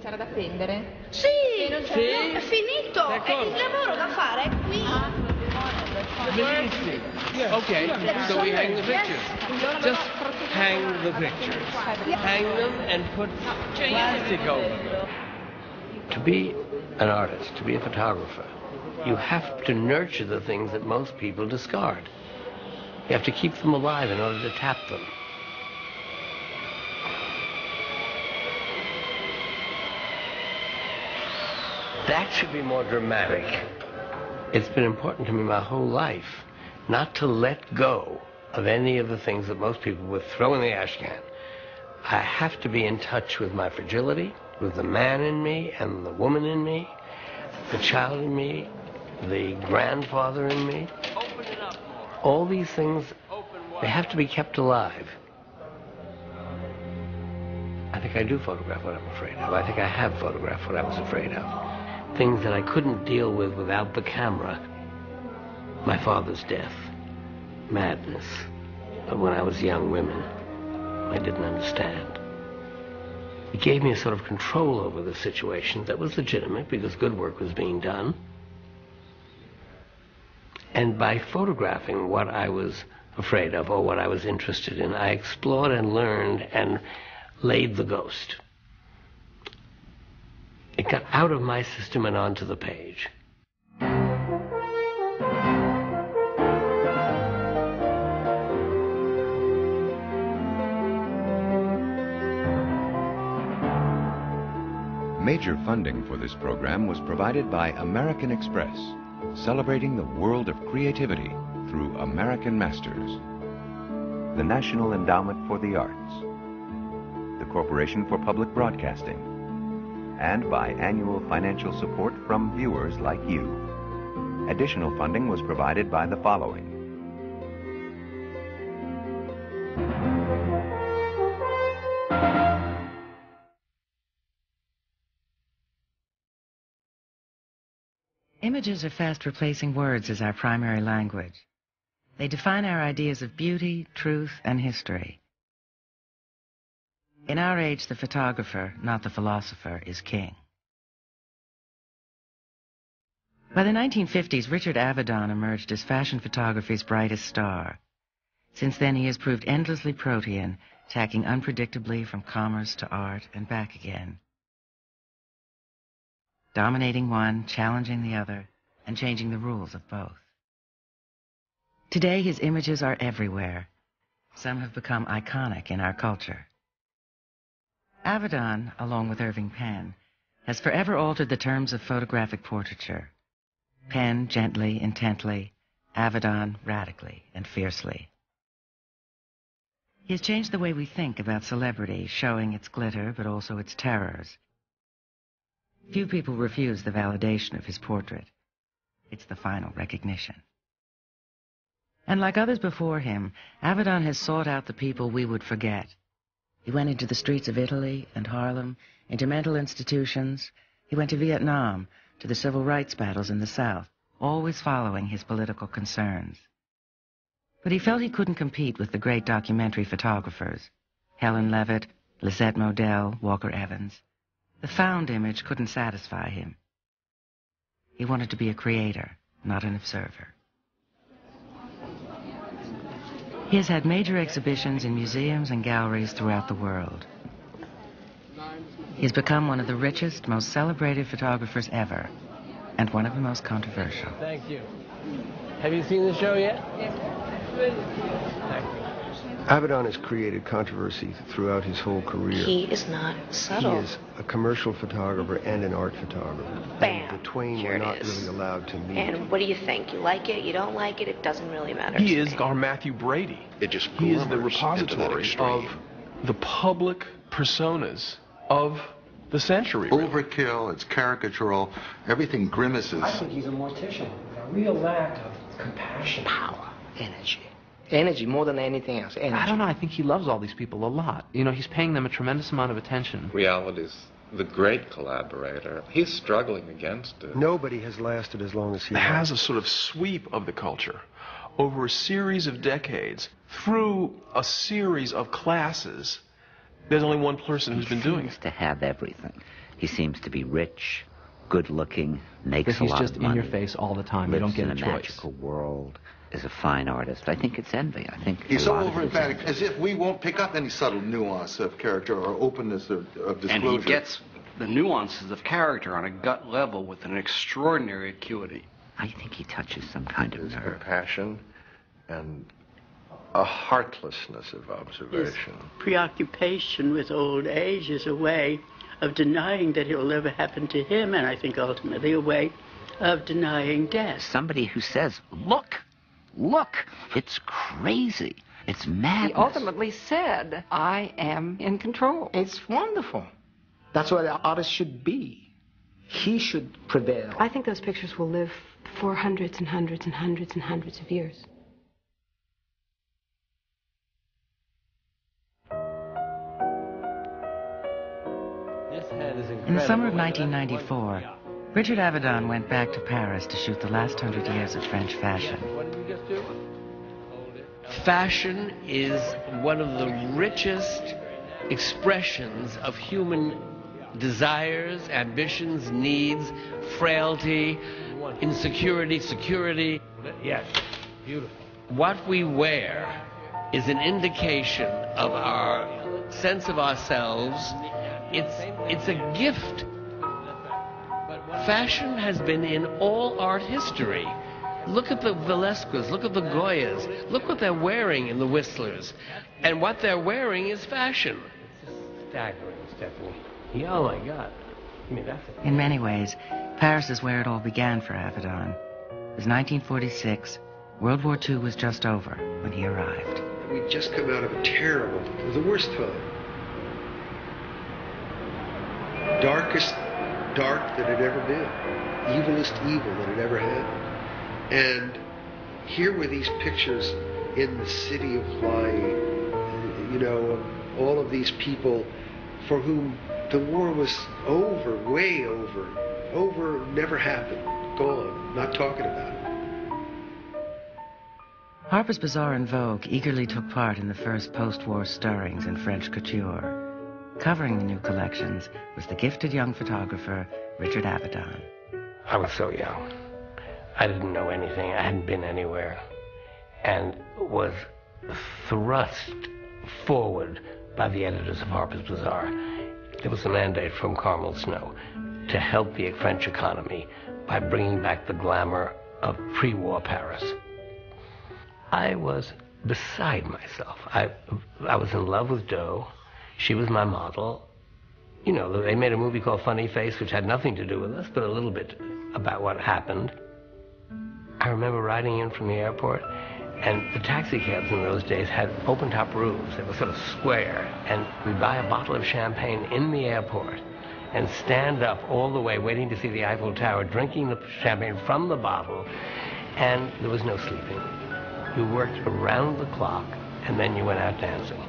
C'era da appendere? Sì, no, è finito. E il lavoro da fare è qui. Benissimo. Okay, so we hang the pictures. Just hang the pictures. Hang them and put plastic over them. To be an artist, to be a photographer, you have to nurture the things that most people discard. You have to keep them alive in order to tap them. That should be more dramatic. It's been important to me my whole life not to let go of any of the things that most people would throw in the ash can. I have to be in touch with my fragility, with the man in me and the woman in me, the child in me, the grandfather in me. Open it up more. All these things, they have to be kept alive. I think I do photograph what I'm afraid of. I think I have photographed what I was afraid of. Things that I couldn't deal with without the camera. My father's death, madness. But when I was young, women, I didn't understand. It gave me a sort of control over the situation that was legitimate because good work was being done. And by photographing what I was afraid of or what I was interested in, I explored and learned and laid the ghost. It got out of my system and onto the page. Major funding for this program was provided by American Express, celebrating the world of creativity through American Masters, the National Endowment for the Arts, the Corporation for Public Broadcasting, and by annual financial support from viewers like you. Additional funding was provided by the following. Images are fast replacing words as our primary language. They define our ideas of beauty, truth, and history. In our age, the photographer, not the philosopher, is king. By the 1950s, Richard Avedon emerged as fashion photography's brightest star. Since then, he has proved endlessly protean, tacking unpredictably from commerce to art and back again. Dominating one, challenging the other, and changing the rules of both. Today, his images are everywhere. Some have become iconic in our culture. Avedon, along with Irving Penn, has forever altered the terms of photographic portraiture. Penn gently, intently, Avedon radically and fiercely. He has changed the way we think about celebrity, showing its glitter but also its terrors. Few people refuse the validation of his portrait. It's the final recognition. And like others before him, Avedon has sought out the people we would forget. He went into the streets of Italy and Harlem, into mental institutions. He went to Vietnam, to the civil rights battles in the South, always following his political concerns. But he felt he couldn't compete with the great documentary photographers, Helen Levitt, Lisette Modell, Walker Evans. The found image couldn't satisfy him. He wanted to be a creator, not an observer. He has had major exhibitions in museums and galleries throughout the world. He has become one of the richest, most celebrated photographers ever, and one of the most controversial. Thank you. Have you seen the show yet? Yes. Thank you. Avedon has created controversy throughout his whole career. He is not subtle. He is a commercial photographer and an art photographer. Bam. And the twain Here were it not is. really allowed to meet. And what do you think? You like it? You don't like it? It doesn't really matter. He to is me. our Matthew Brady. It just He is the glimmers into that repository extreme. of the public personas of the century. Really. Overkill, it's caricatural, everything grimaces. I think he's a mortician. A real lack of compassion. Power, energy. Energy more than anything else. Energy. I don't know. I think he loves all these people a lot. You know, he's paying them a tremendous amount of attention. Reality's the great collaborator. He's struggling against it. Nobody has lasted as long as he has a sort of sweep of the culture over a series of decades through a series of classes There's only one person who's been doing it. He seems to have everything. He seems to be rich, good-looking, makes a He's lot just of money. in your face all the time. You don't get a lives in choice. a magical world. Is a fine artist. I think it's envy. I think He's a so lot of it is over-emphatic, envy. as if we won't pick up any subtle nuance of character or openness of disclosure. And he gets the nuances of character on a gut level with an extraordinary acuity. I think he touches some kind of nerve. Compassion and a heartlessness of observation. His preoccupation with old age is a way of denying that it will ever happen to him, and I think ultimately a way of denying death. Somebody who says, look, it's crazy. It's madness. He ultimately said, I am in control. It's wonderful. That's what an artist should be. He should prevail. I think those pictures will live for hundreds and hundreds and hundreds and hundreds of years. In the summer of 1994, Richard Avedon went back to Paris to shoot the last 100 years of French fashion. Fashion is one of the richest expressions of human desires, ambitions, needs, frailty, insecurity, security. Yes, beautiful. What we wear is an indication of our sense of ourselves. It's a gift. Fashion has been in all art history. Look at the Velasquez, look at the Goyas, look what they're wearing in the Whistlers. And what they're wearing is fashion. It's just staggering, Stephanie. Yeah, oh my God. I mean, that's it. In many ways, Paris is where it all began for Avedon. It was 1946. World War II was just over when he arrived. We'd just come out of a terrible, it was the worst time. Darkest dark that had ever been. Evilest evil that had ever happened. And here were these pictures in the city of lying, you know, all of these people for whom the war was over, way over, never happened, gone, not talking about it. Harper's Bazaar and Vogue eagerly took part in the first post-war stirrings in French couture. Covering the new collections was the gifted young photographer, Richard Avedon. I was so young. I didn't know anything. I hadn't been anywhere. And was thrust forward by the editors of Harper's Bazaar. There was a mandate from Carmel Snow to help the French economy by bringing back the glamour of pre-war Paris. I was beside myself. I was in love with Doe. She was my model. You know, they made a movie called Funny Face, which had nothing to do with us, but a little bit about what happened. I remember riding in from the airport, and the taxi cabs in those days had open-top roofs. They were sort of square, and we'd buy a bottle of champagne in the airport and stand up all the way waiting to see the Eiffel Tower, drinking the champagne from the bottle, and there was no sleeping. You worked around the clock, and then you went out dancing.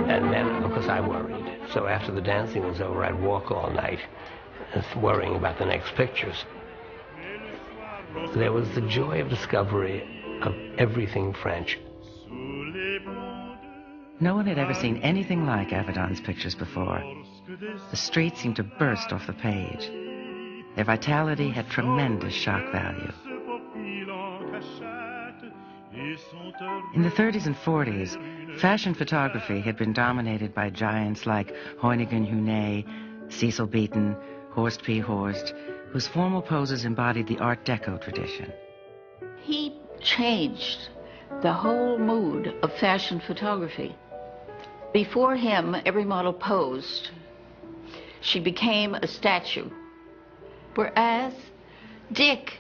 And then, of course, I worried. So after the dancing was over, I'd walk all night, worrying about the next pictures. There was the joy of discovery of everything French. No one had ever seen anything like Avedon's pictures before. The streets seemed to burst off the page. Their vitality had tremendous shock value. In the 30s and 40s, fashion photography had been dominated by giants like Hoyningen Hunet, Cecil Beaton, Horst P. Horst, whose formal poses embodied the Art Deco tradition. He changed the whole mood of fashion photography. Before him, every model posed. She became a statue. Whereas Dick,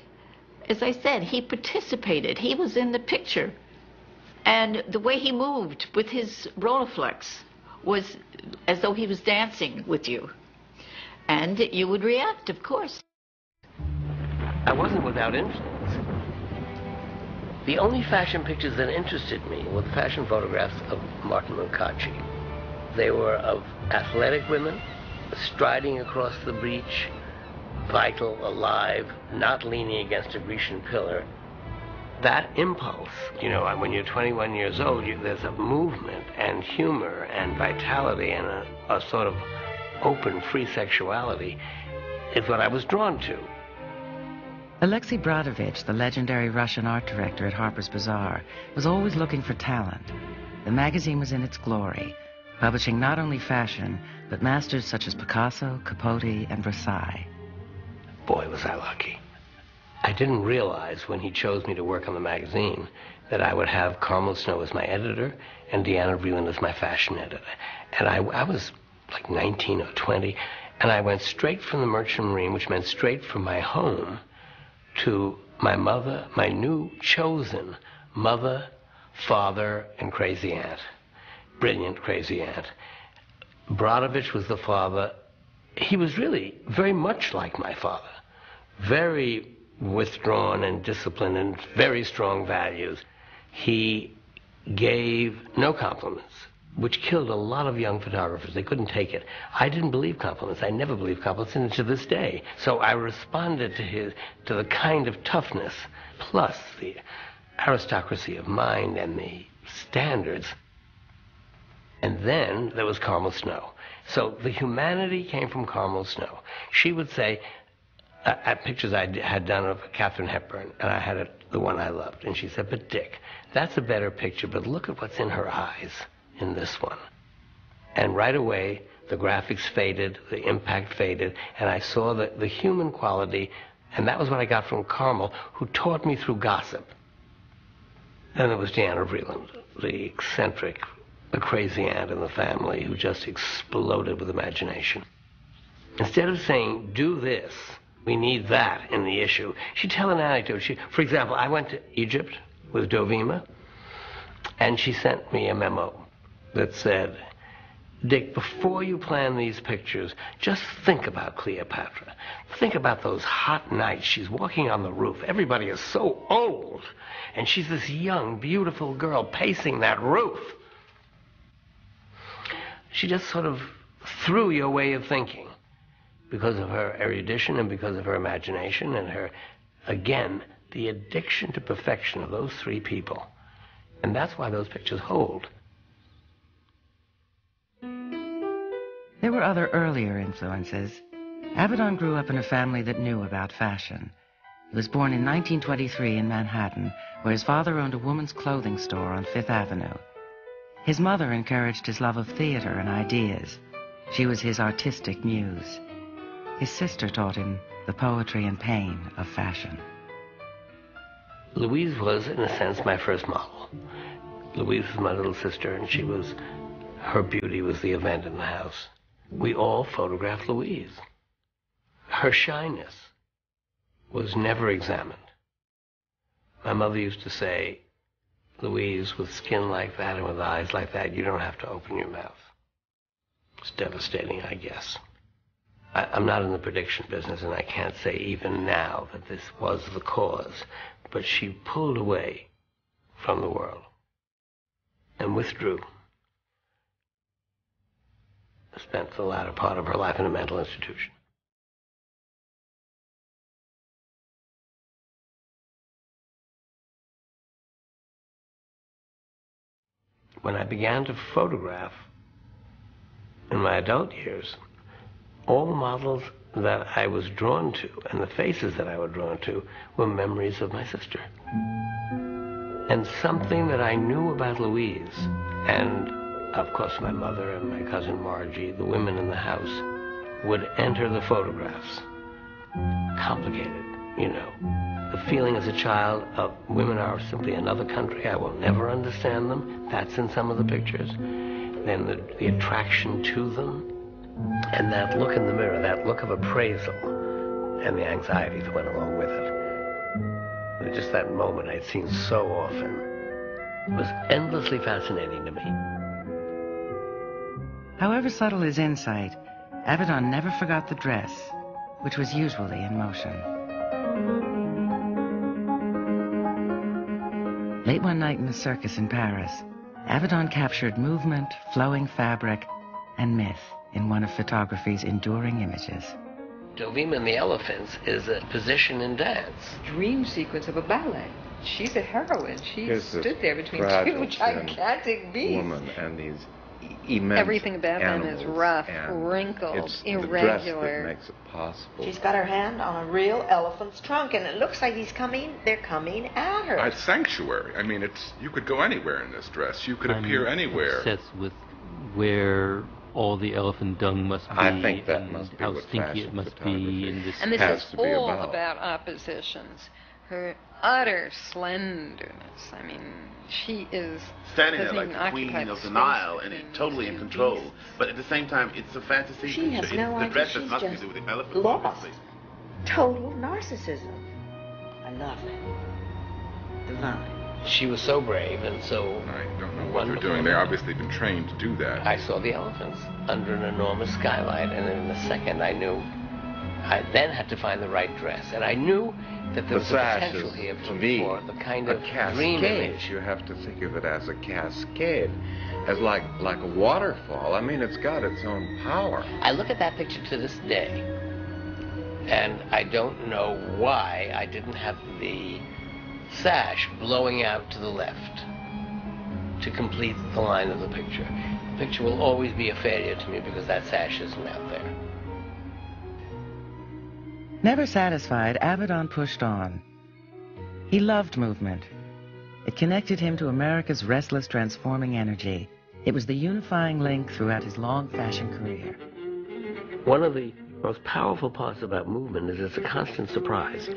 as I said, he participated. He was in the picture. And the way he moved with his Rolleiflex was as though he was dancing with you. And you would react, of course. I wasn't without influence. The only fashion pictures that interested me were the fashion photographs of Martin Lucaci. They were of athletic women, striding across the breach, vital, alive, not leaning against a Grecian pillar. that impulse, you know, when you're 21 years old, there's a movement and humor and vitality and a sort of open, free sexuality is what I was drawn to. Alexei Brodovich, the legendary Russian art director at Harper's Bazaar, was always looking for talent. The magazine was in its glory, publishing not only fashion, but masters such as Picasso, Capote, and Versailles. Boy, was I lucky. I didn't realize when he chose me to work on the magazine that I would have Carmel Snow as my editor and Deanna Vreeland as my fashion editor. And I was like 19 or 20, and I went straight from the Merchant Marine, which meant straight from my home, to my mother, my new chosen mother, father, and crazy aunt. Brilliant crazy aunt. Brodovich was the father. He was really very much like my father. Very withdrawn and disciplined and very strong values. He gave no compliments, which killed a lot of young photographers. They couldn't take it. I didn't believe compliments. I never believed compliments, and to this day. So I responded to the kind of toughness, plus the aristocracy of mind and the standards. And then there was Carmel Snow. So the humanity came from Carmel Snow. She would say, pictures I had done of Katharine Hepburn, and I had the one I loved. And she said, but Dick, that's a better picture, but look at what's in her eyes in this one. And right away, the graphics faded, the impact faded, and I saw the human quality, and that was what I got from Carmel, who taught me through gossip. Then there was Deanna Vreeland, the eccentric, the crazy aunt in the family who just exploded with imagination. Instead of saying, do this, we need that in the issue, she'd tell an anecdote. For example, I went to Egypt with Dovima, and she sent me a memo that said, Dick, before you plan these pictures, just think about Cleopatra. Think about those hot nights. She's walking on the roof. Everybody is so old, and she's this young, beautiful girl pacing that roof. She just sort of threw your way of thinking because of her erudition and because of her imagination and her, again, the addiction to perfection of those three people. And that's why those pictures hold. There were other earlier influences. Avedon grew up in a family that knew about fashion. He was born in 1923 in Manhattan, where his father owned a woman's clothing store on Fifth Avenue. His mother encouraged his love of theater and ideas. She was his artistic muse. His sister taught him the poetry and pain of fashion. Louise was, in a sense, my first model. Louise was my little sister, and her beauty was the event in the house. We all photographed Louise. Her shyness was never examined. My mother used to say, Louise, with skin like that and with eyes like that, you don't have to open your mouth. It's devastating, I guess. I'm not in the prediction business, and I can't say even now that this was the cause, but she pulled away from the world and withdrew. Spent the latter part of her life in a mental institution. When I began to photograph in my adult years, all the models that I was drawn to and the faces that I was drawn to were memories of my sister. And something that I knew about Louise, and of course my mother and my cousin Margie, the women in the house, would enter the photographs. Complicated, you know. The feeling as a child of women are simply another country. I will never understand them. That's in some of the pictures. Then the attraction to them. And that look in the mirror, that look of appraisal, and the anxiety that went along with it. Just that moment I'd seen so often was endlessly fascinating to me. However subtle his insight, Avedon never forgot the dress, which was usually in motion. Late one night in the circus in Paris, Avedon captured movement, flowing fabric, and myth in one of photography's enduring images. Dovima and the Elephants is a position in dance. Dream sequence of a ballet. she's a heroine. She Here's stood this there between fragile, two gigantic beasts. woman and these immense Everything about them is animals, rough, and wrinkled, it's irregular. the dress that makes it possible. She's got her hand on a real elephant's trunk, and it looks like they're coming at her. A sanctuary. I mean, you could go anywhere in this dress. You could appear anywhere. Obsessed with where all the elephant dung must be. I think that must be how what stinky fashion it must photography be in this. And this has is to be all about. oppositions. Her utter slenderness. I mean, she is standing there doesn't like even the occupy queen the of the space Nile and between totally in two control. beasts. But at the same time, it's a fantasy She has picture. no The idea. dress She's must be just to do with the elephant, lost. obviously. Total narcissism. I love it. Divine. She was so brave and so I don't know what wonderful. they're doing. They've obviously been trained to do that. I saw the elephants under an enormous skylight, and in a second I knew I then had to find the right dress. And I knew that there was a potential here to me, for the kind of a dream cascade. image. You have to think of it as a cascade, as like a waterfall. I mean, it's got its own power. I look at that picture to this day, and I don't know why I didn't have the sash blowing out to the left to complete the line of the picture. The picture will always be a failure to me because that sash isn't out there. Never satisfied, Avedon pushed on. He loved movement. It connected him to America's restless, transforming energy. It was the unifying link throughout his long fashion career. One of the most powerful parts about movement is it's a constant surprise.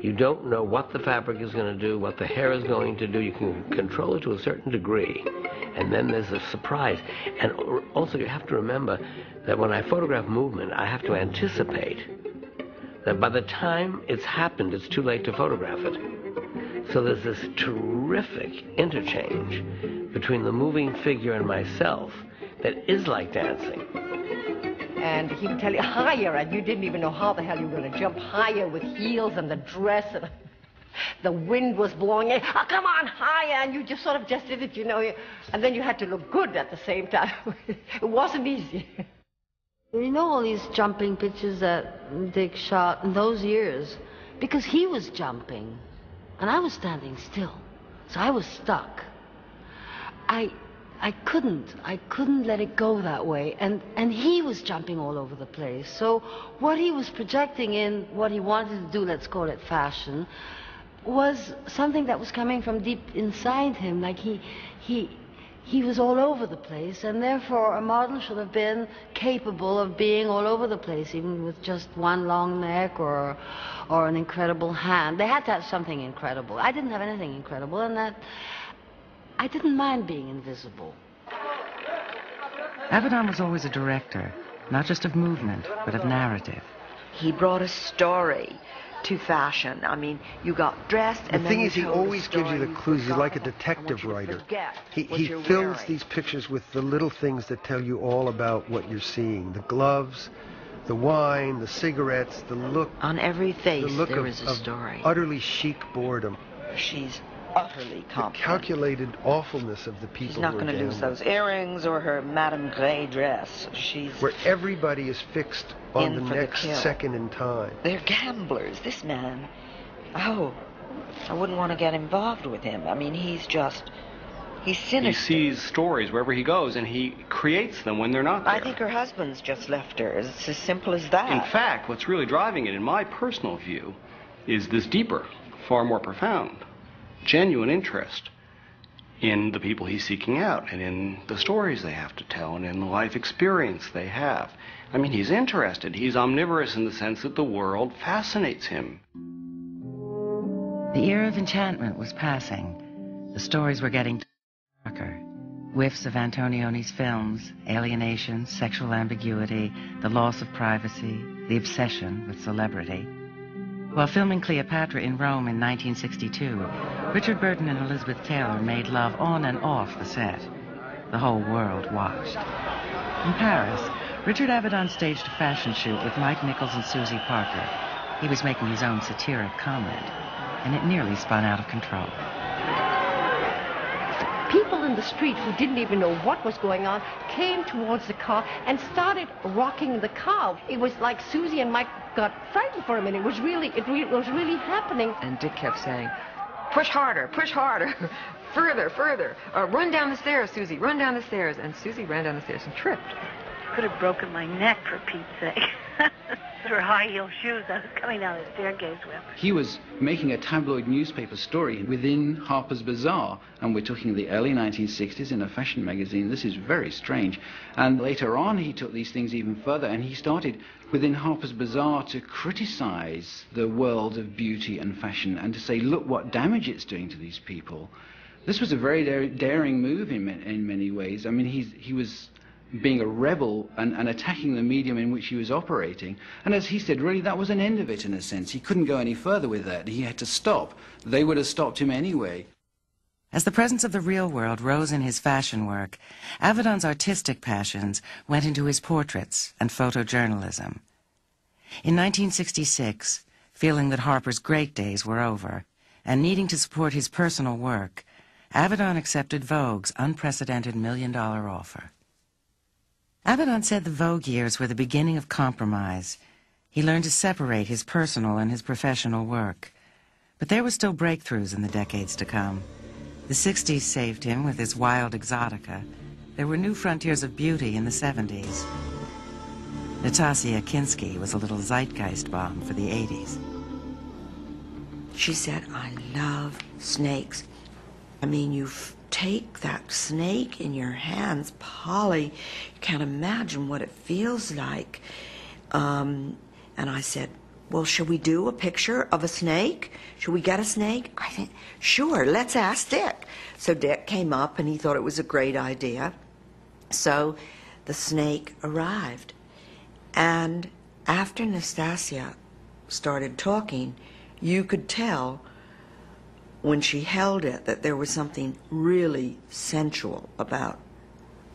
You don't know what the fabric is going to do, what the hair is going to do. You can control it to a certain degree, and then there's a surprise. And also you have to remember that when I photograph movement, I have to anticipate that by the time it's happened, it's too late to photograph it. So there's this terrific interchange between the moving figure and myself that is like dancing. And he would tell you higher, and you didn't even know how the hell you were going to jump higher with heels and the dress, and the wind was blowing in. Oh, come on, higher, and you just sort of just did it, you know. And then you had to look good at the same time. It wasn't easy. You know all these jumping pictures that Dick shot in those years? Because he was jumping, and I was standing still. So I was stuck. I couldn't let it go that way, and he was jumping all over the place. So what he was projecting in what he wanted to do, let's call it fashion, was something that was coming from deep inside him. Like he was all over the place, and therefore a model should have been capable of being all over the place, even with just one long neck or an incredible hand. They had to have something incredible. I didn't have anything incredible, and that I didn't mind being invisible. Avedon was always a director, not just of movement, but of narrative. He brought a story to fashion. I mean, you got dressed, and the thing then is, he always gives you the clues. He's like a detective writer. He fills these pictures with the little things that tell you all about what you're seeing. The gloves, the wine, the cigarettes, the look. On every face, the look there of, is a story. Utterly chic boredom. She's utterly confident. The calculated awfulness of the people. She's not going to lose those earrings or her Madame Grey dress. She's where everybody is fixed on the next second in time. They're gamblers. This man, I wouldn't want to get involved with him. I mean, he's sinister. He sees stories wherever he goes, and he creates them when they're not there. I think her husband's just left her. It's as simple as that. In fact, what's really driving it, in my personal view, is this deeper, far more profound, genuine interest in the people he's seeking out, and in the stories they have to tell, and in the life experience they have. I mean, he's interested. He's omnivorous in the sense that the world fascinates him. The era of enchantment was passing. The stories were getting darker. Whiffs of Antonioni's films, alienation, sexual ambiguity, the loss of privacy, the obsession with celebrity. While filming Cleopatra in Rome in 1962, Richard Burton and Elizabeth Taylor made love on and off the set. The whole world watched. In Paris, Richard Avedon staged a fashion shoot with Mike Nichols and Susie Parker. He was making his own satiric comment, and it nearly spun out of control. People in the street who didn't even know what was going on came towards the car and started rocking the car. It was like Susie and Mike got frightened for a minute. It was really happening. And Dick kept saying, push harder, further, further. Run down the stairs, Susie, run down the stairs. And Susie ran down the stairs and tripped. Could have broken my neck, for Pete's sake. Her high-heel shoes I was coming down the staircase with. He was making a tabloid newspaper story within Harper's Bazaar, and we're talking the early 1960s in a fashion magazine. This is very strange. And later on, he took these things even further, and he started within Harper's Bazaar to criticize the world of beauty and fashion and to say, look what damage it's doing to these people. This was a very daring move in many ways. I mean, he was being a rebel and attacking the medium in which he was operating. And as he said, really, that was an end of it in a sense. He couldn't go any further with that. He had to stop. They would have stopped him anyway. As the presence of the real world rose in his fashion work, Avedon's artistic passions went into his portraits and photojournalism. In 1966, feeling that Harper's great days were over, and needing to support his personal work, Avedon accepted Vogue's unprecedented $1 million offer. Avedon said the Vogue years were the beginning of compromise. He learned to separate his personal and his professional work. But there were still breakthroughs in the decades to come. The 60s saved him with his wild exotica. There were new frontiers of beauty in the 70s. Nastasia Kinski was a little zeitgeist bomb for the 80s. She said, I love snakes. I mean, you take that snake in your hands, Polly. You can't imagine what it feels like. And I said, well, shall we do a picture of a snake? Should we get a snake? I think, sure, let's ask Dick. So Dick came up and he thought it was a great idea. So the snake arrived. And after Nastasia started talking, you could tell when she held it that there was something really sensual about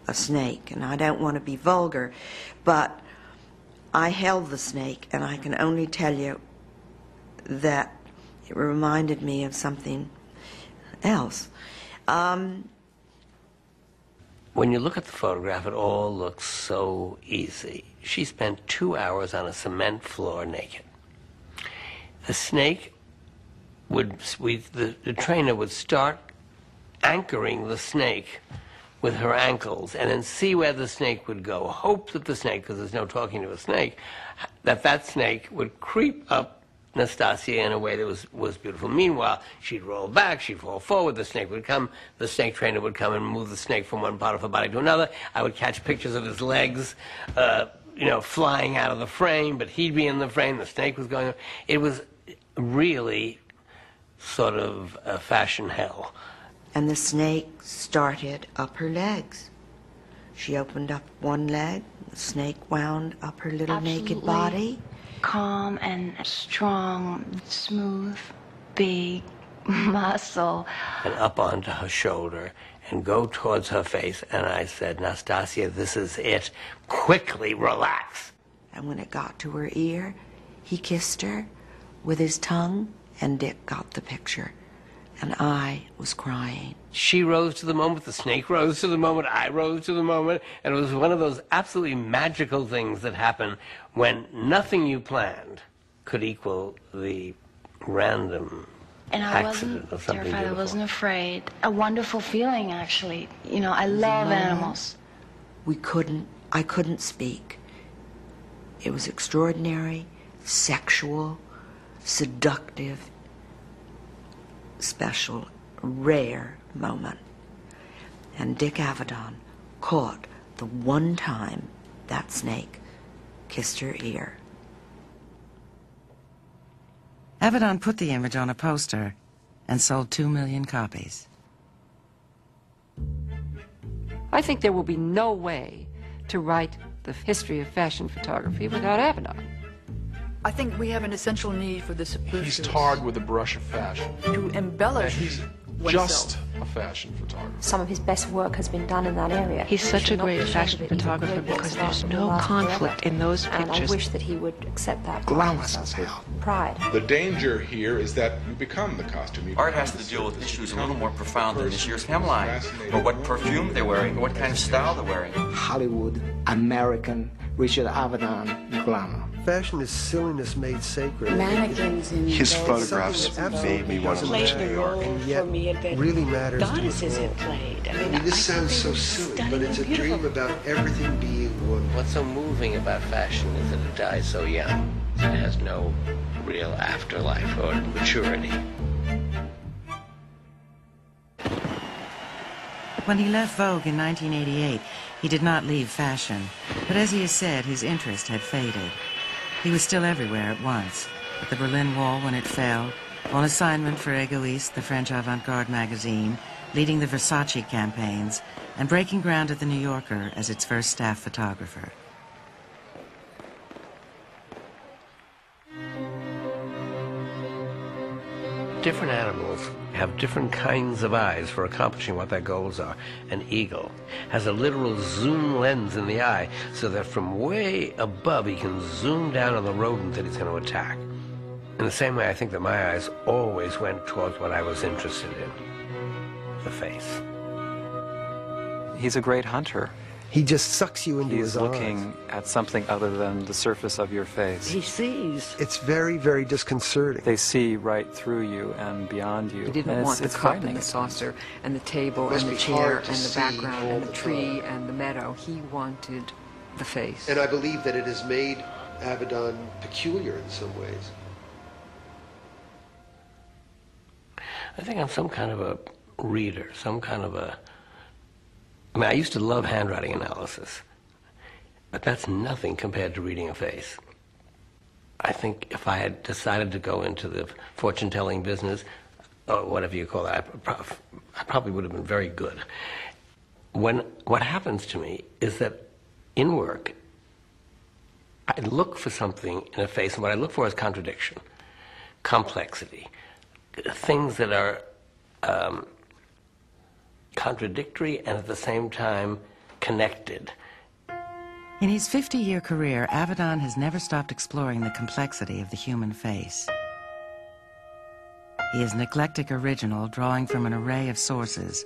a snake. And I don't want to be vulgar, but I held the snake, and I can only tell you that it reminded me of something else. When you look at the photograph, it all looks so easy. She spent 2 hours on a cement floor naked. The snake the trainer would start anchoring the snake with her ankles and then see where the snake would go. Hope that the snake, because there's no talking to a snake, that snake would creep up Nastasia in a way that was beautiful. Meanwhile, she'd roll back, she'd fall forward, the snake would come, the snake trainer would come and move the snake from one part of her body to another. I would catch pictures of his legs, flying out of the frame, but he'd be in the frame, the snake was going. It was really sort of a fashion hell. And the snake started up her legs. She opened up one leg, the snake wound up her little naked body. Calm and strong, smooth, big muscle. And up onto her shoulder and go towards her face. And I said, Nastasia, this is it. Quickly relax. And when it got to her ear, he kissed her with his tongue, and Dick got the picture. And I was crying. She rose to the moment, the snake rose to the moment, I rose to the moment, and it was one of those absolutely magical things that happen when nothing you planned could equal the random and I accident of something terrified. beautiful. I wasn't afraid. A wonderful feeling, actually. I love animals. I couldn't speak. It was extraordinary, sexual, seductive, special, rare moment. And Dick Avedon caught the one time that snake kissed her ear. Avedon put the image on a poster and sold 2 million copies. I think there will be no way to write the history of fashion photography without Avedon. I think we have an essential need for the superfluous. He's tarred with the brush of fashion. To embellish he's oneself. just a fashion photographer. Some of his best work has been done in that area. He's such a great fashion photographer because there's no conflict in those And I pictures. wish that he would accept that Glamorous as hell. pride. The danger here is that you become the costume. Art has to deal with issues a little more profound than this year's hemline, or what perfume they're wearing, or what kind of style they're wearing. Hollywood, American, Richard Avedon, glamour. Fashion is silliness made sacred. Mannequins in His those- photographs made me want to live in New York. And yet really matters to us all. I mean, this sounds so silly, but it's a dream about everything being one. What's so moving about fashion is that it dies so young. It has no real afterlife or maturity. When he left Vogue in 1988, he did not leave fashion, but as he has said, his interest had faded. He was still everywhere at once, at the Berlin Wall when it fell, on assignment for Egoiste, the French avant-garde magazine, leading the Versace campaigns, and breaking ground at the New Yorker as its first staff photographer. Different animals have different kinds of eyes for accomplishing what their goals are. An eagle has a literal zoom lens in the eye so that from way above he can zoom down on the rodent that he's going to attack. In the same way, I think that my eyes always went towards what I was interested in, the face. He's a great hunter. He just sucks you into his He's looking at something other than the surface of your face. He sees. It's very, very disconcerting. They see right through you and beyond you. He didn't And want the it's cup frightening. and the saucer and the table Must and the be chair hard to and the see background all and the the tree time. and the meadow. He wanted the face. And I believe that it has made Avedon peculiar in some ways. I think I'm some kind of a reader, some kind of a... I mean, I used to love handwriting analysis, but that's nothing compared to reading a face. I think if I had decided to go into the fortune-telling business, or whatever you call it, I probably would have been very good. What happens to me is that in work, I look for something in a face, and what I look for is contradiction, complexity, things that are contradictory and at the same time connected. In his 50-year career, Avedon has never stopped exploring the complexity of the human face. He is an eclectic original, drawing from an array of sources: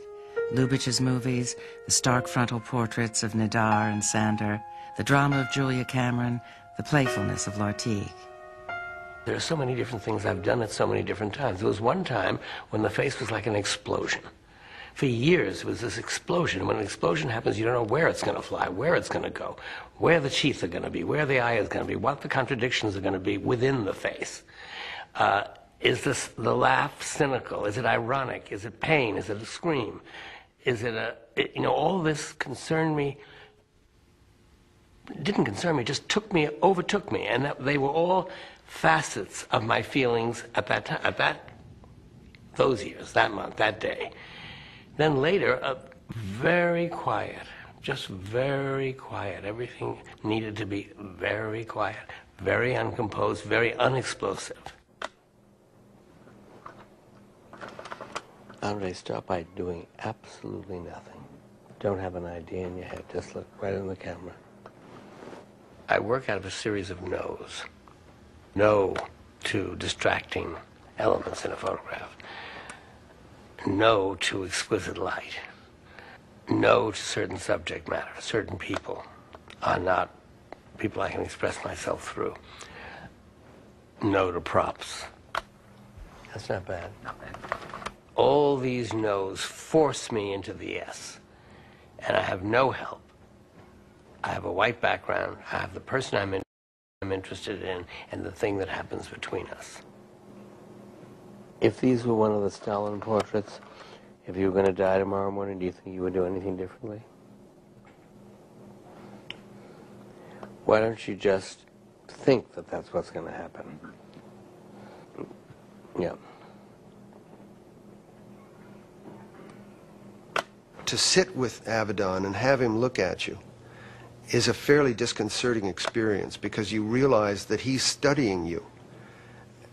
Lubitsch's movies, the stark frontal portraits of Nadar and Sander, the drama of Julia Cameron, the playfulness of Lartigue. There are so many different things I've done at so many different times. There was one time when the face was like an explosion. For years, it was this explosion. When an explosion happens, you don't know where it's going to fly, where it's going to go, where the teeth are going to be, where the eye is going to be, what the contradictions are going to be within the face. Is this the laugh cynical? Is it ironic? Is it pain? Is it a scream? Is it all this concerned me. It didn't concern me, just overtook me, and that they were all facets of my feelings at that time, those years, that month, that day. Then later, very quiet, just very quiet. Everything needed to be very quiet, very uncomposed, very unexplosive. Andre, start by doing absolutely nothing. Don't have an idea in your head, just look right in the camera. I work out of a series of no's. No to distracting elements in a photograph. No to exquisite light. No to certain subject matter. Certain people are not people I can express myself through. No to props. That's not bad. Not bad. All these no's force me into the yes. And I have no help. I have a white background. I have the person I'm interested in and the thing that happens between us. If these were one of the Stalin portraits, if you were going to die tomorrow morning, do you think you would do anything differently? Why don't you just think that that's what's going to happen? Yeah. To sit with Avedon and have him look at you is a fairly disconcerting experience because you realize that he's studying you.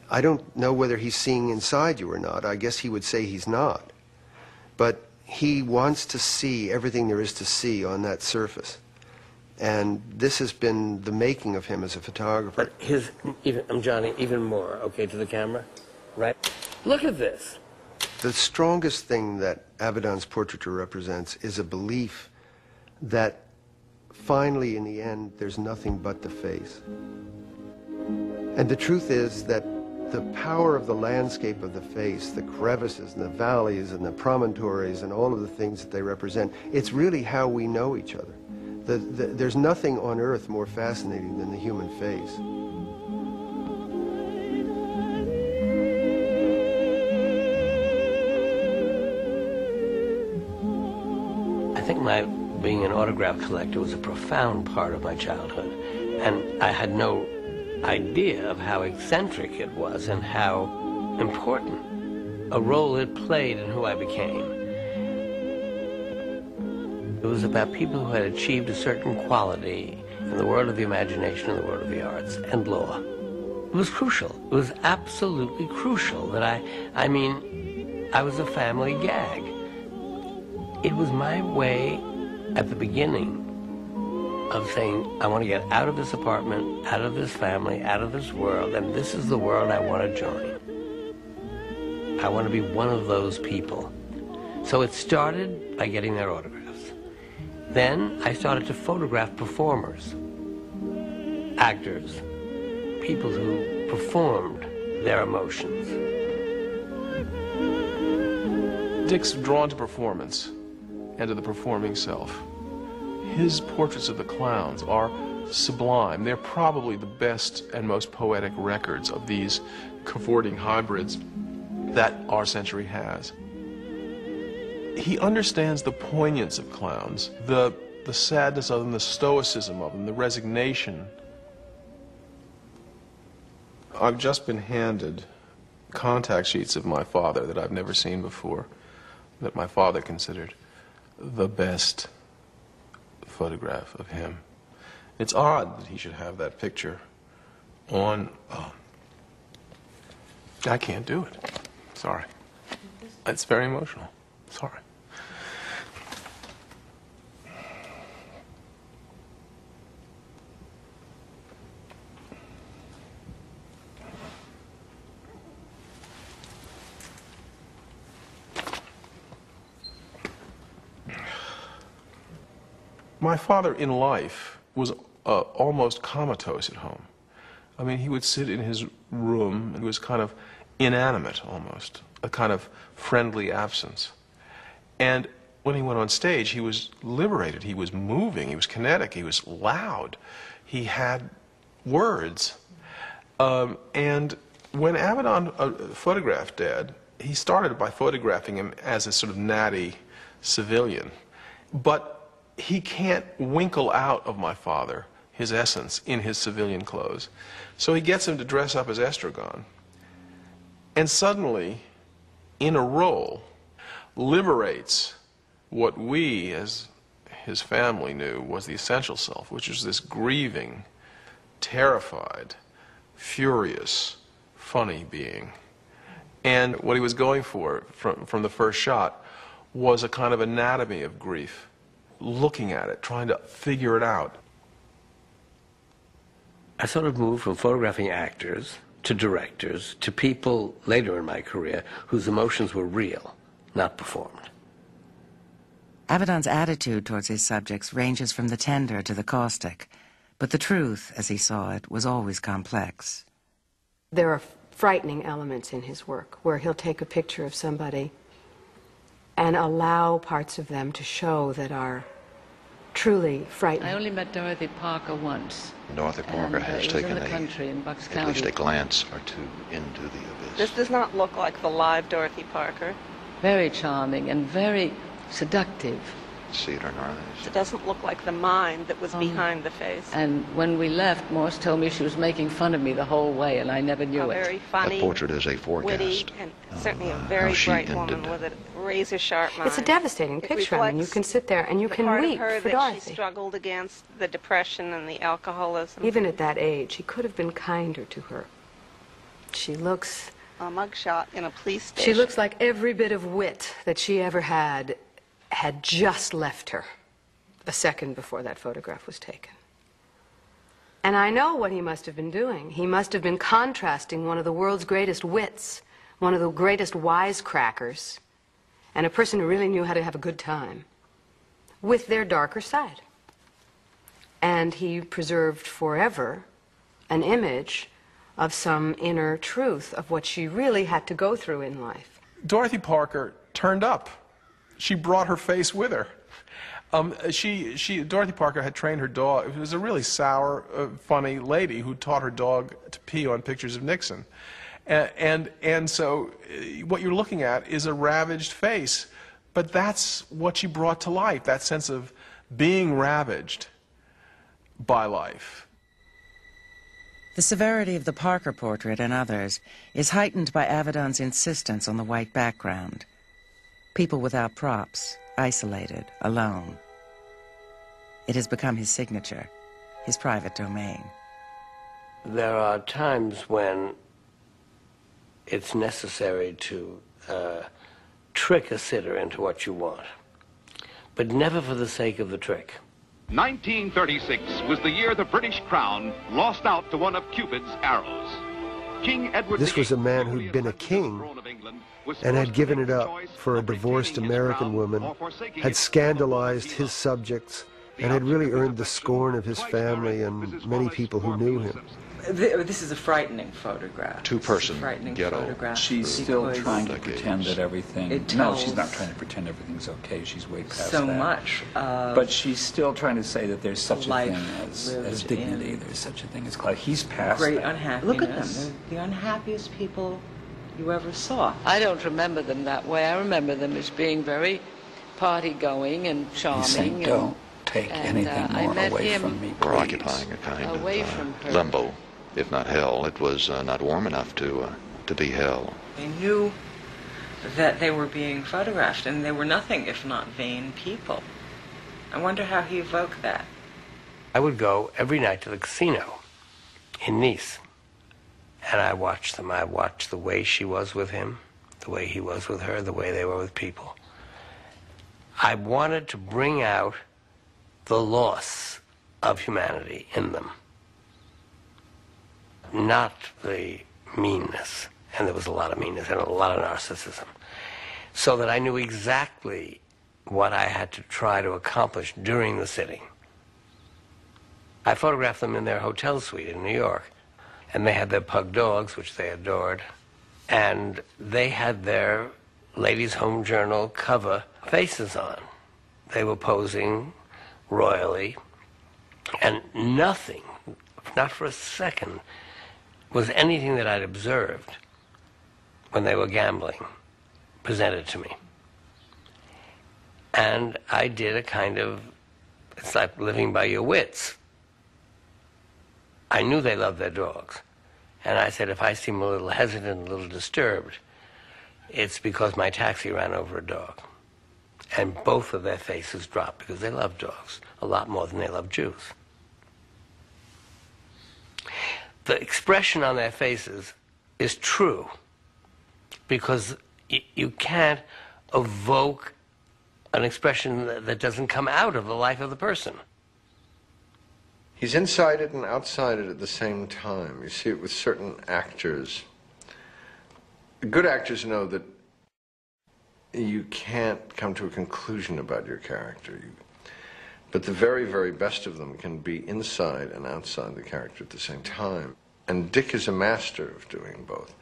I don't know whether he's seeing inside you or not. I guess he would say he's not. but he wants to see everything there is to see on that surface. And this has been the making of him as a photographer. But I'm Johnny, even more, okay, to the camera, right? Look at this. The strongest thing that Avedon's portraiture represents is a belief that finally, in the end, there's nothing but the face. And the truth is that the power of the landscape of the face, the crevices and the valleys and the promontories and all of the things that they represent, it's really how we know each other. There's nothing on earth more fascinating than the human face. I think my being an autograph collector was a profound part of my childhood, and I had no idea of how eccentric it was and how important a role it played in who I became. It was about people who had achieved a certain quality in the world of the imagination and the world of the arts and law. It was crucial. It was absolutely crucial that I was a family gag. It was my way at the beginning of saying, I want to get out of this apartment, out of this family, out of this world, and this is the world I want to join. I want to be one of those people. So it started by getting their autographs. Then I started to photograph performers, actors, people who performed their emotions. Dick's drawn to performance and to the performing self. His portraits of the clowns are sublime. They're probably the best and most poetic records of these cavorting hybrids that our century has. He understands the poignance of clowns, the sadness of them, the stoicism of them, the resignation. I've just been handed contact sheets of my father that I've never seen before, that my father considered the best photograph of him. It's odd that he should have that picture on... I can't do it. Sorry. It's very emotional. Sorry. My father in life was almost comatose at home. I mean, he would sit in his room and was kind of inanimate almost, a kind of friendly absence. And when he went on stage, he was liberated, he was moving, he was kinetic, he was loud, he had words. And when Avedon photographed Dad, he started by photographing him as a sort of natty civilian. But he can't winkle out of my father his essence in his civilian clothes. So he gets him to dress up as Estragon. And suddenly, in a role, liberates what we, as his family, knew was the essential self, which was this grieving, terrified, furious, funny being. And what he was going for from the first shot was a kind of anatomy of grief, looking at it, trying to figure it out. I sort of moved from photographing actors to directors to people later in my career whose emotions were real, not performed. Avedon's attitude towards his subjects ranges from the tender to the caustic, but the truth, as he saw it, was always complex. There are frightening elements in his work where he'll take a picture of somebody and allow parts of them to show that are truly frightening. I only met Dorothy Parker once. Dorothy Parker has taken at least a glance or two into the abyss. This does not look like the live Dorothy Parker. Very charming and very seductive. See it in her eyes. It doesn't look like the mind that was behind the face. And when we left, Morse told me she was making fun of me the whole way, and I never knew it. Very funny, the portrait is a forecast. Witty, and certainly a very bright woman with a razor-sharp mind. It's a devastating picture. I mean, you can sit there and you can weep for Dorothy. She struggled against the depression and the alcoholism. Even at that age, he could have been kinder to her. She looks mugshot in a police station. She looks like every bit of wit that she ever had just left her a second before that photograph was taken. And I know what he must have been doing. He must have been contrasting one of the world's greatest wits, one of the greatest wisecrackers, and a person who really knew how to have a good time, with their darker side. And he preserved forever an image of some inner truth of what she really had to go through in life. Dorothy Parker turned up. She brought her face with her. Dorothy Parker had trained her dog. It was a really sour, funny lady who taught her dog to pee on pictures of Nixon. And so what you're looking at is a ravaged face, but that's what she brought to life, that sense of being ravaged by life. The severity of the Parker portrait and others is heightened by Avedon's insistence on the white background. People without props, isolated, alone. It has become his signature, his private domain. There are times when it's necessary to trick a sitter into what you want, but never for the sake of the trick. 1936 was the year the British crown lost out to one of Cupid's arrows. King Edward This was a man who'd been a king and had given it up for a divorced American woman, had scandalized his subjects, and had really earned the scorn of his family and many people who knew him. This is a frightening photograph. Two-person ghetto. She's still trying to pretend that everything... No, she's not trying to pretend everything's okay. She's way past so that. much But she's still trying to say that there's such a life thing as dignity. There's such a thing as class. He's past great that. unhappiness. Look at them. They're the unhappiest people you ever saw. I don't remember them that way. I remember them as being very party-going and charming. He's saying, don't take anything more away from me, please. We're occupying a kind of limbo, if not hell. It was not warm enough to be hell. They knew that they were being photographed, and they were nothing if not vain people. I wonder how he evoked that. I would go every night to the casino in Nice, and I watched them. I watched the way she was with him, the way he was with her, the way they were with people. I wanted to bring out the loss of humanity in them, not the meanness. And there was a lot of meanness and a lot of narcissism. So that I knew exactly what I had to try to accomplish during the sitting. I photographed them in their hotel suite in New York, and they had their pug dogs, which they adored, and they had their Ladies' Home Journal cover faces on. They were posing royally, and nothing, not for a second, was anything that I'd observed when they were gambling presented to me. And I did a kind of, it's like living by your wits. I knew they loved their dogs. And I said, if I seem a little hesitant, a little disturbed, it's because my taxi ran over a dog. And both of their faces dropped because they love dogs a lot more than they love Jews. The expression on their faces is true because you can't evoke an expression that doesn't come out of the life of the person. He's inside it and outside it at the same time. You see it with certain actors. Good actors know that you can't come to a conclusion about your character. But the very, very best of them can be inside and outside the character at the same time. And Dick is a master of doing both.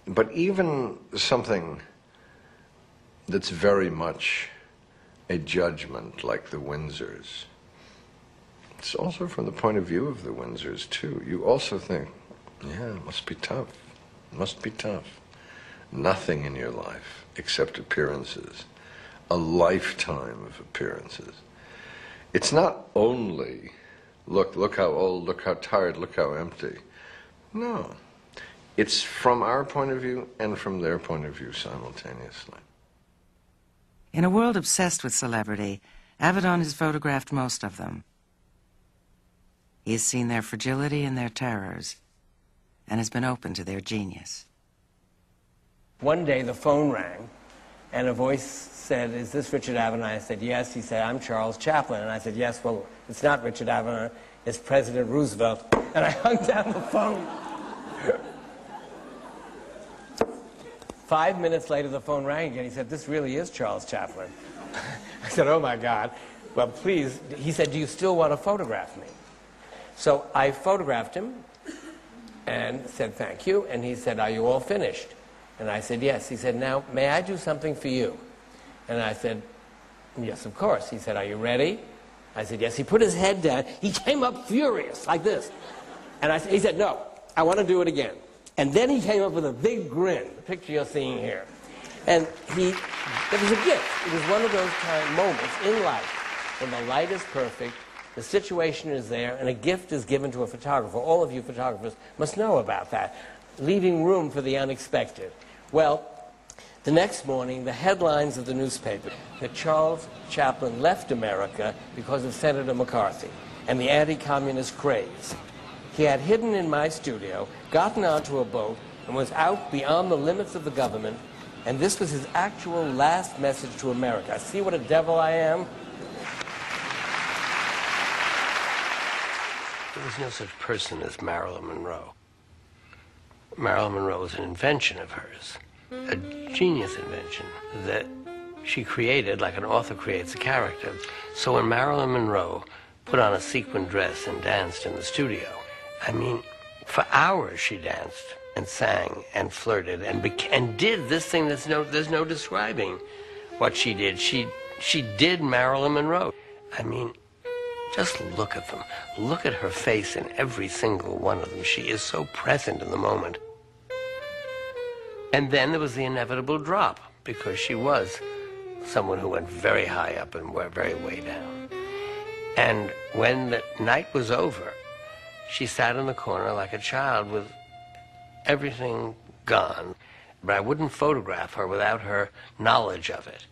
But even something that's very much a judgment, like the Windsors, it's also from the point of view of the Windsors, too. You also think, yeah, it must be tough. It must be tough. Nothing in your life except appearances. A lifetime of appearances. It's not only, look how old, look how tired, look how empty. No. It's from our point of view and from their point of view simultaneously. In a world obsessed with celebrity, Avedon has photographed most of them. He has seen their fragility and their terrors, and has been open to their genius. One day the phone rang, and a voice said, "Is this Richard Avedon?" I said, "Yes." He said, "I'm Charles Chaplin." And I said, "Yes, well, it's not Richard Avedon, it's President Roosevelt." And I hung down the phone. 5 minutes later, the phone rang again. He said, "This really is Charles Chaplin." I said, "Oh, my God. Well, please." He said, "Do you still want to photograph me?" So I photographed him and said, "Thank you." And he said, "Are you all finished?" And I said, "Yes." He said, "Now, may I do something for you?" And I said, "Yes, of course." He said, "Are you ready?" I said, "Yes." He put his head down. He came up furious, like this. And he said, "No, I want to do it again." And then he came up with a big grin, the picture you're seeing here. And it was a gift. It was one of those moments in life when the light is perfect, the situation is there, and a gift is given to a photographer. All of you photographers must know about that, leaving room for the unexpected. Well, the next morning, the headlines of the newspaper that Charles Chaplin left America because of Senator McCarthy and the anti-communist craze. He had hidden in my studio, gotten onto a boat, and was out beyond the limits of the government, and this was his actual last message to America. See what a devil I am? There was no such person as Marilyn Monroe. Marilyn Monroe was an invention of hers, a genius invention that she created like an author creates a character. So when Marilyn Monroe put on a sequin dress and danced in the studio, I mean, for hours she danced and sang and flirted and did this thing there's no describing what she did. She did Marilyn Monroe. I mean, just look at them. Look at her face in every single one of them. She is so present in the moment. And then there was the inevitable drop, because she was someone who went very high up and very way down. And when the night was over, she sat in the corner like a child with everything gone. But I wouldn't photograph her without her knowledge of it.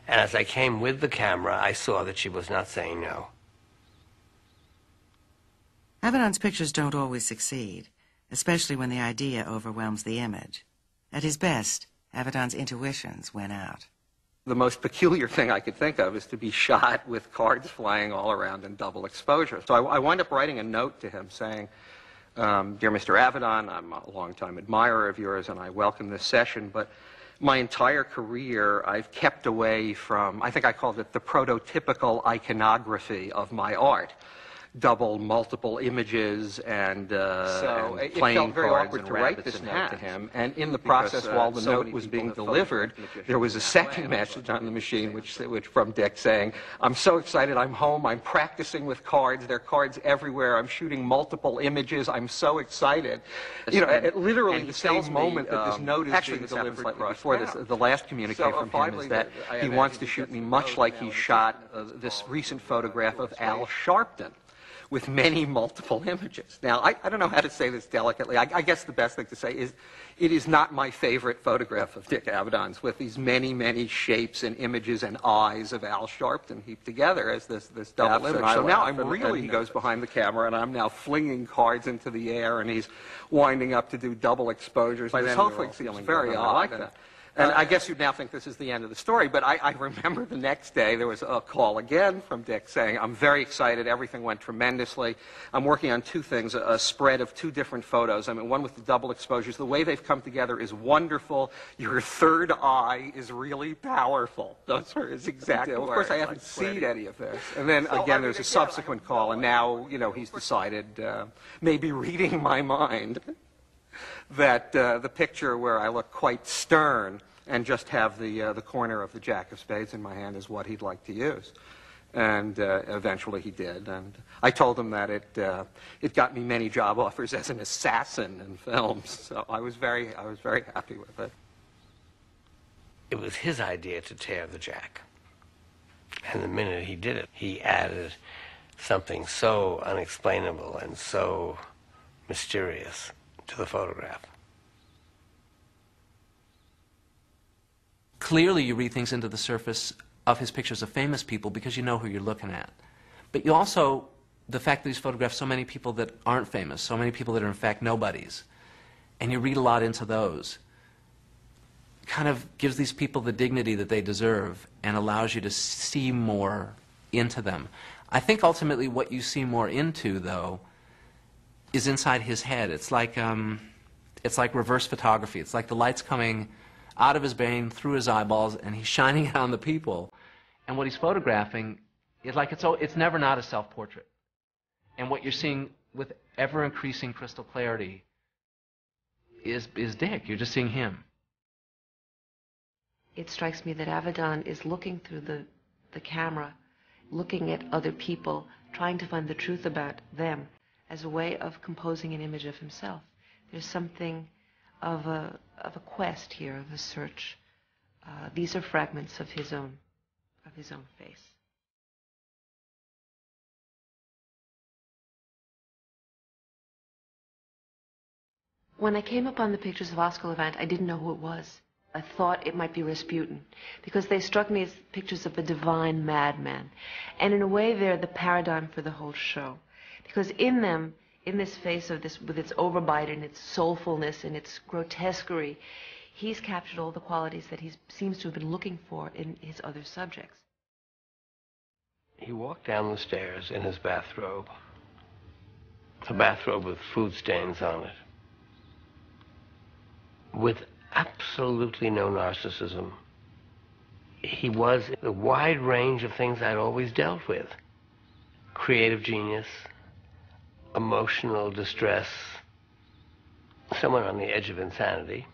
And as I came with the camera, I saw that she was not saying no. Avedon's pictures don't always succeed, especially when the idea overwhelms the image. At his best, Avedon's intuitions win out. The most peculiar thing I could think of is to be shot with cards flying all around in double exposure. So I wound up writing a note to him saying, "Dear Mr. Avedon, I'm a longtime admirer of yours and I welcome this session, but my entire career I've kept away from," I think I called it the prototypical iconography of my art. Double, multiple images and so and it playing felt very cards awkward and to write rabbits this and note to hats. him, and in the Because, process, while the so note many was people being have delivered, photographed there was a second message on the machine which from Dick saying, "I'm so excited, I'm home, I'm practicing with cards, there are cards everywhere, I'm shooting multiple images, I'm so excited." You know, literally the same moment that this note is being delivered before this, the last communique from him is that he wants to shoot me much like he shot this recent photograph of Al Sharpton, with many multiple images. Now, I don't know how to say this delicately. I guess the best thing to say is it is not my favorite photograph of Dick Avedon's, with these many, many shapes and images and eyes of Al Sharpton heaped together as this double image. So now I'm really, he goes behind the camera, and I'm now flinging cards into the air, and he's winding up to do double exposures. This whole thing seems very odd. And I guess you'd now think this is the end of the story, but I remember the next day there was a call again from Dick saying, "I'm very excited, everything went tremendously. I'm working on two things, a spread of two different photos. I mean, one with the double exposures. The way they've come together is wonderful. Your third eye is really powerful." Those were his exact words. Of course, I haven't seen any of this. And then, again, there's a subsequent call, and now, you know, he's decided, maybe reading my mind, that the picture where I look quite stern and just have the corner of the Jack of Spades in my hand is what he'd like to use. And eventually he did. And I told him that it got me many job offers as an assassin in films. So I was very happy with it. It was his idea to tear the Jack. And the minute he did it, he added something so unexplainable and so mysterious to the photograph. Clearly you read things into the surface of his pictures of famous people because you know who you're looking at. But you also, the fact that he's photographed so many people that aren't famous, so many people that are in fact nobodies, and you read a lot into those, kind of gives these people the dignity that they deserve and allows you to see more into them. I think ultimately what you see more into, though, is inside his head. It's like reverse photography. It's like the light's coming out of his brain through his eyeballs, and he's shining it on the people. And what he's photographing is like it's never not a self-portrait. And what you're seeing with ever-increasing crystal clarity is Dick. You're just seeing him. It strikes me that Avedon is looking through the camera, looking at other people, trying to find the truth about them as a way of composing an image of himself. There's something of a quest here, of a search. These are fragments of his own face. When I came upon the pictures of Oscar Levant, I didn't know who it was. I thought it might be Rasputin, because they struck me as pictures of a divine madman. And in a way, they're the paradigm for the whole show. Because in them, in this face of this, with its overbite and its soulfulness and its grotesquerie, he's captured all the qualities that he seems to have been looking for in his other subjects. He walked down the stairs in his bathrobe, a bathrobe with food stains on it, with absolutely no narcissism. He was a wide range of things I'd always dealt with. Creative genius, emotional distress, someone on the edge of insanity.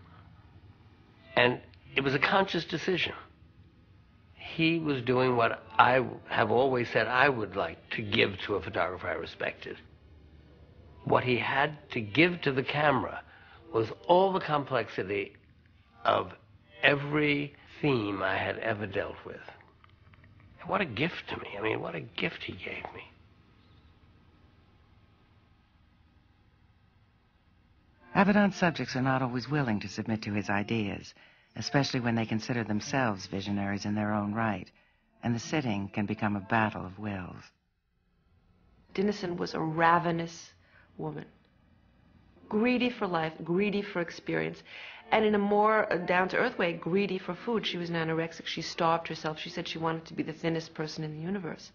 And it was a conscious decision. He was doing what I have always said I would like to give to a photographer I respected. What he had to give to the camera was all the complexity of every theme I had ever dealt with. And what a gift to me. I mean, what a gift he gave me. Avedon's subjects are not always willing to submit to his ideas, especially when they consider themselves visionaries in their own right, and the sitting can become a battle of wills. Dennison was a ravenous woman, greedy for life, greedy for experience, and in a more down-to-earth way, greedy for food. She was an anorexic. She starved herself. She said she wanted to be the thinnest person in the universe.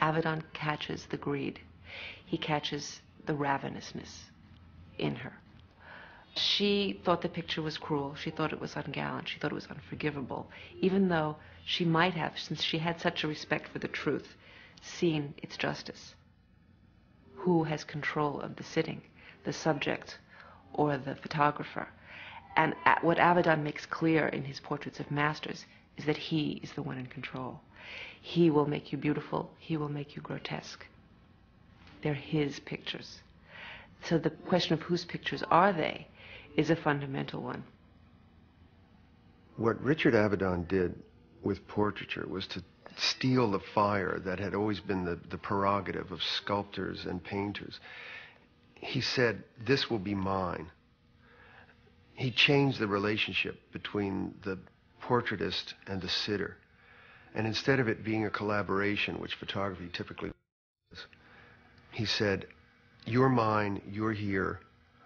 Avedon catches the greed. He catches the ravenousness in her. She thought the picture was cruel. She thought it was ungallant. She thought it was unforgivable, even though she might have, since she had such a respect for the truth, seen its justice. Who has control of the sitting, the subject or the photographer? And what Avedon makes clear in his portraits of masters is that he is the one in control. He will make you beautiful. He will make you grotesque. They're his pictures. So the question of whose pictures are they is a fundamental one. What Richard Avedon did with portraiture was to steal the fire that had always been the prerogative of sculptors and painters. He said, "This will be mine." He changed the relationship between the portraitist and the sitter. And instead of it being a collaboration, which photography typically is, he said, "You're mine, you're here,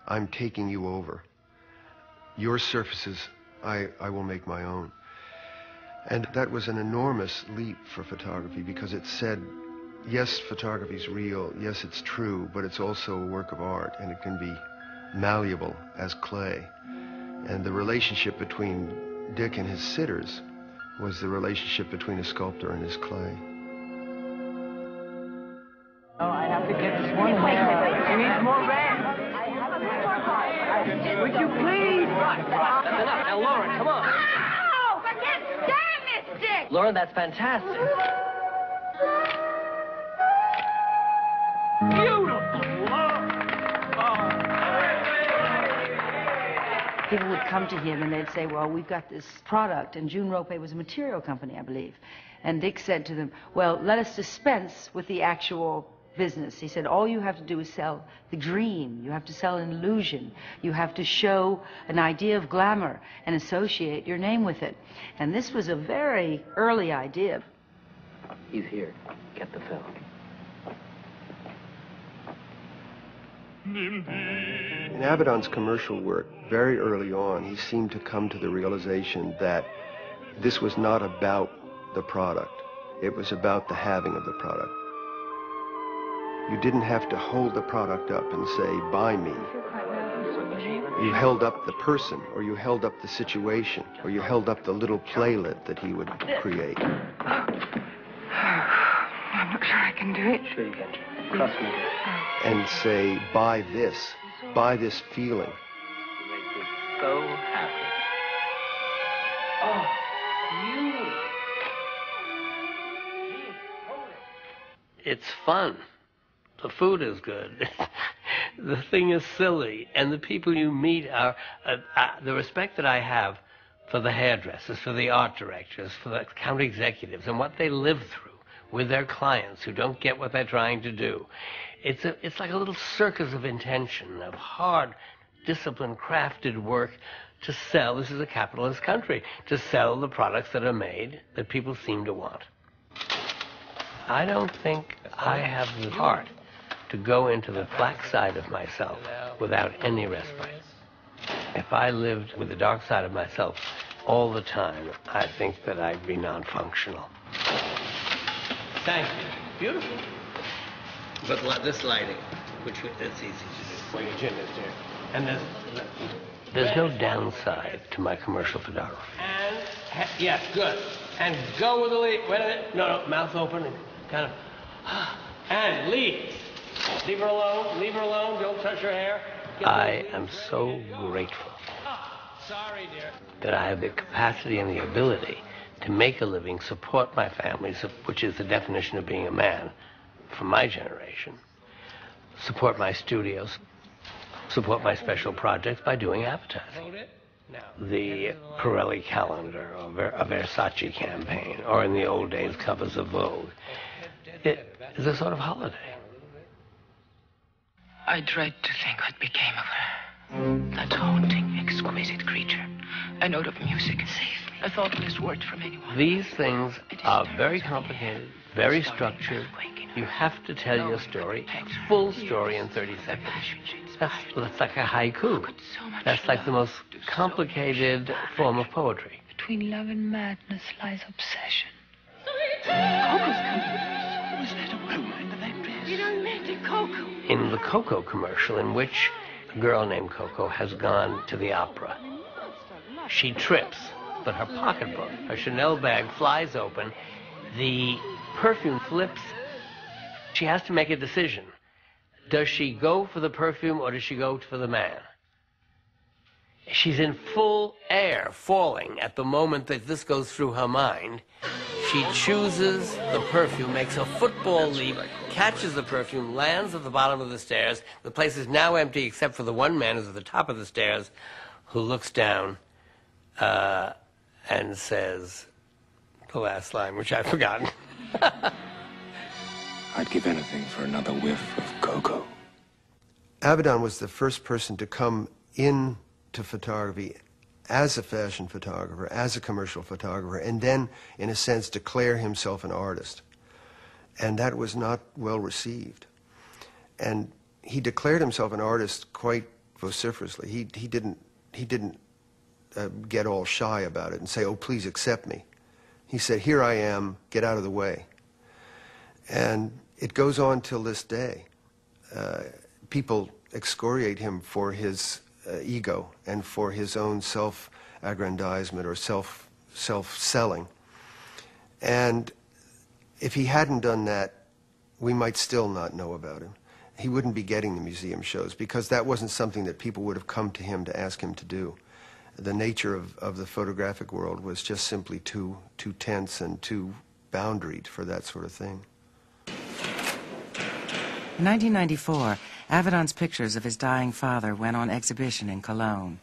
I'm taking you over. Your surfaces, I will make my own." And that was an enormous leap for photography, because it said, yes, photography is real, yes, it's true, but it's also a work of art, and it can be malleable as clay. And the relationship between Dick and his sitters was the relationship between a sculptor and his clay. Oh, I have to get this one more. She needs more red. Would you please? That's enough. Now, Lauren, come on. Oh, I can't stand this, Dick! Lauren, that's fantastic. People would come to him and they'd say, well, we've got this product, and June Rope was a material company, I believe. And Dick said to them, well, let us dispense with the actual business. He said, all you have to do is sell the dream. You have to sell an illusion. You have to show an idea of glamour and associate your name with it. And this was a very early idea. He's here. Get the film. In Avedon's commercial work, very early on, he seemed to come to the realization that this was not about the product. It was about the having of the product. You didn't have to hold the product up and say, buy me. You held up the person, or you held up the situation, or you held up the little playlet that he would create. I'm not sure I can do it. Sure you can. Trust me. And say, buy this feeling. You make me so happy. Oh, you. It's fun. The food is good. The thing is silly. And the people you meet are... the respect that I have for the hairdressers, for the art directors, for the account executives, and what they live through with their clients who don't get what they're trying to do. It's like a little circus of intention, of hard, disciplined, crafted work to sell. This is a capitalist country, to sell the products that are made that people seem to want. I don't think I have the heart to go into the black side of myself without any respite. If I lived with the dark side of myself all the time, I think that I'd be non-functional. Thank you. Beautiful. But this lighting, it's easy to do. Well, your chin is here. And there's no downside to my commercial photography. And, yes, good. And go with the lead. Wait a minute. No, mouth open and kind of, and lead. Leave her alone. Leave her alone. Don't touch her hair. I am so grateful that I have the capacity and the ability to make a living, support my family, which is the definition of being a man from my generation, support my studios, support my special projects by doing advertising. The Pirelli calendar, or a Versace campaign, or in the old days, covers of Vogue. It is a sort of holiday. I dread to think what became of her. That haunting, exquisite creature. A note of music. A thoughtless word from anyone. These things are very complicated, very structured. You have to tell your story, a full story in 30 seconds. That's like a haiku. That's like the most complicated form of poetry. Between love and madness lies obsession. Coco's coming. Was that aroma in the back dress? You don't mean to Coco. In the Coco commercial, in which a girl named Coco has gone to the opera, she trips, but her pocketbook, her Chanel bag, flies open. The perfume flips. She has to make a decision. Does she go for the perfume or does she go for the man? She's in full air, falling at the moment that this goes through her mind. She chooses the perfume, makes a football leap, catches the perfume, lands at the bottom of the stairs. The place is now empty except for the one man who's at the top of the stairs, who looks down and says the last line, which I've forgotten. I'd give anything for another whiff of Coco. Avedon was the first person to come into photography as a fashion photographer, as a commercial photographer, and then, in a sense, declare himself an artist. And that was not well received. And he declared himself an artist quite vociferously. He didn't get all shy about it and say, "Oh, please accept me." He said, "Here I am, get out of the way." And it goes on till this day. People excoriate him for his ego and for his own self-aggrandizement or self-selling. And if he hadn't done that, we might still not know about him. He wouldn't be getting the museum shows because that wasn't something that people would have come to him to ask him to do. The nature of the photographic world was just simply too tense and too boundaried for that sort of thing. In 1994, Avedon's pictures of his dying father went on exhibition in Cologne.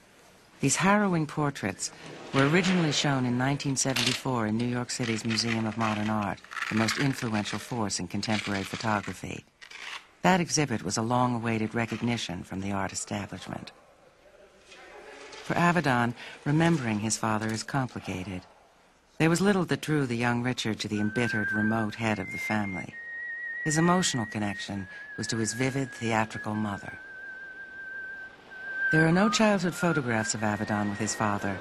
These harrowing portraits were originally shown in 1974 in New York City's Museum of Modern Art, the most influential force in contemporary photography. That exhibit was a long-awaited recognition from the art establishment. For Avedon, remembering his father is complicated. There was little that drew the young Richard to the embittered, remote head of the family. His emotional connection was to his vivid, theatrical mother. There are no childhood photographs of Avedon with his father.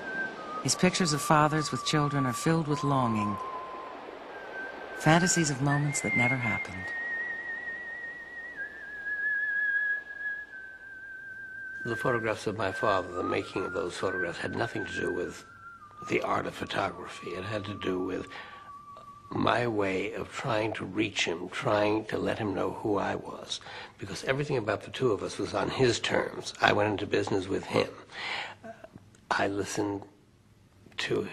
His pictures of fathers with children are filled with longing, fantasies of moments that never happened. The photographs of my father, the making of those photographs, had nothing to do with the art of photography. It had to do with my way of trying to reach him, trying to let him know who I was, because everything about the two of us was on his terms. I went into business with him. I listened to...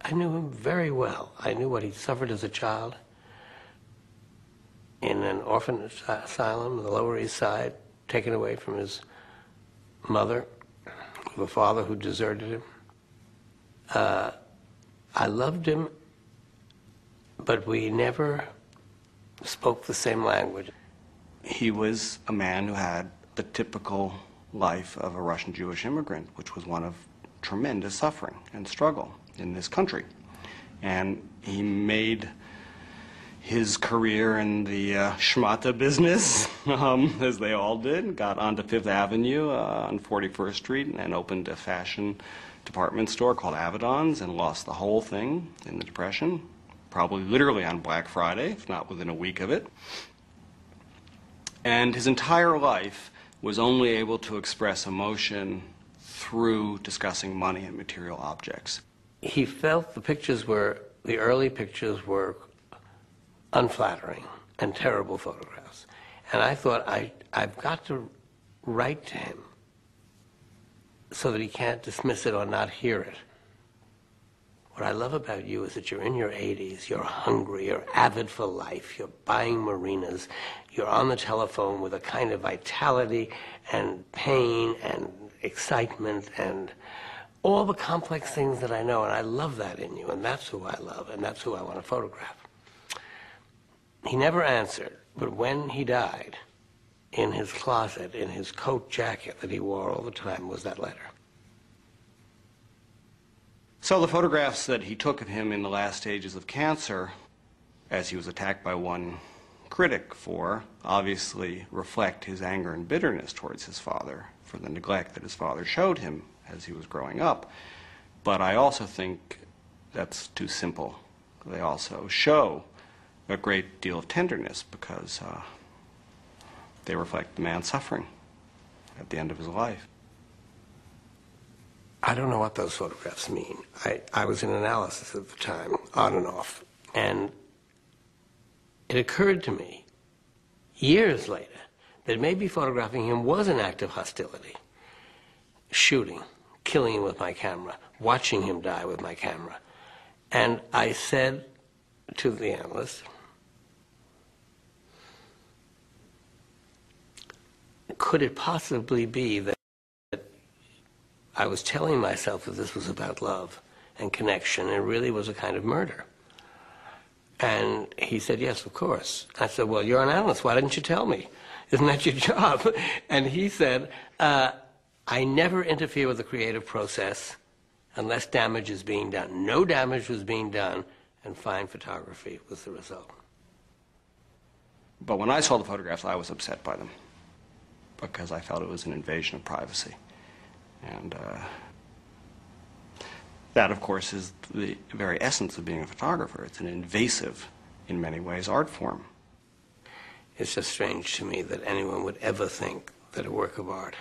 I knew him very well. I knew what he suffered as a child in an orphan asylum on the Lower East Side, taken away from his mother, with a father who deserted him. I loved him, but we never spoke the same language. He was a man who had the typical life of a Russian Jewish immigrant, which was one of tremendous suffering and struggle in this country. And he made his career in the schmata business, as they all did, got onto Fifth Avenue on 41st Street and opened a fashion department store called Avedon's and lost the whole thing in the Depression, probably literally on Black Friday, if not within a week of it. And his entire life was only able to express emotion through discussing money and material objects. He felt the early pictures were unflattering and terrible photographs. And I thought, I've got to write to him so that he can't dismiss it or not hear it. What I love about you is that you're in your 80s, you're hungry, you're avid for life, you're buying marinas, you're on the telephone with a kind of vitality and pain and excitement and all the complex things that I know, and I love that in you, and that's who I love, and that's who I want to photograph. He never answered, but when he died, in his closet, in his coat jacket that he wore all the time, was that letter. So the photographs that he took of him in the last stages of cancer, as he was attacked by one critic for, obviously reflect his anger and bitterness towards his father for the neglect that his father showed him as he was growing up. But I also think that's too simple. They also show a great deal of tenderness because they reflect the man's suffering at the end of his life. I don't know what those photographs mean. I was in analysis at the time, on and off, and it occurred to me years later that maybe photographing him was an act of hostility. Shooting, killing him with my camera, watching him die with my camera. And I said to the analyst, could it possibly be that I was telling myself that this was about love and connection and it really was a kind of murder? And he said, yes, of course. I said, well, you're an analyst. Why didn't you tell me? Isn't that your job? And he said, I never interfere with the creative process unless damage is being done. No damage was being done, and fine photography was the result. But when I saw the photographs, I was upset by them because I felt it was an invasion of privacy. And that, of course, is the very essence of being a photographer. It's an invasive, in many ways, art form. It's just strange to me that anyone would ever think that a work of art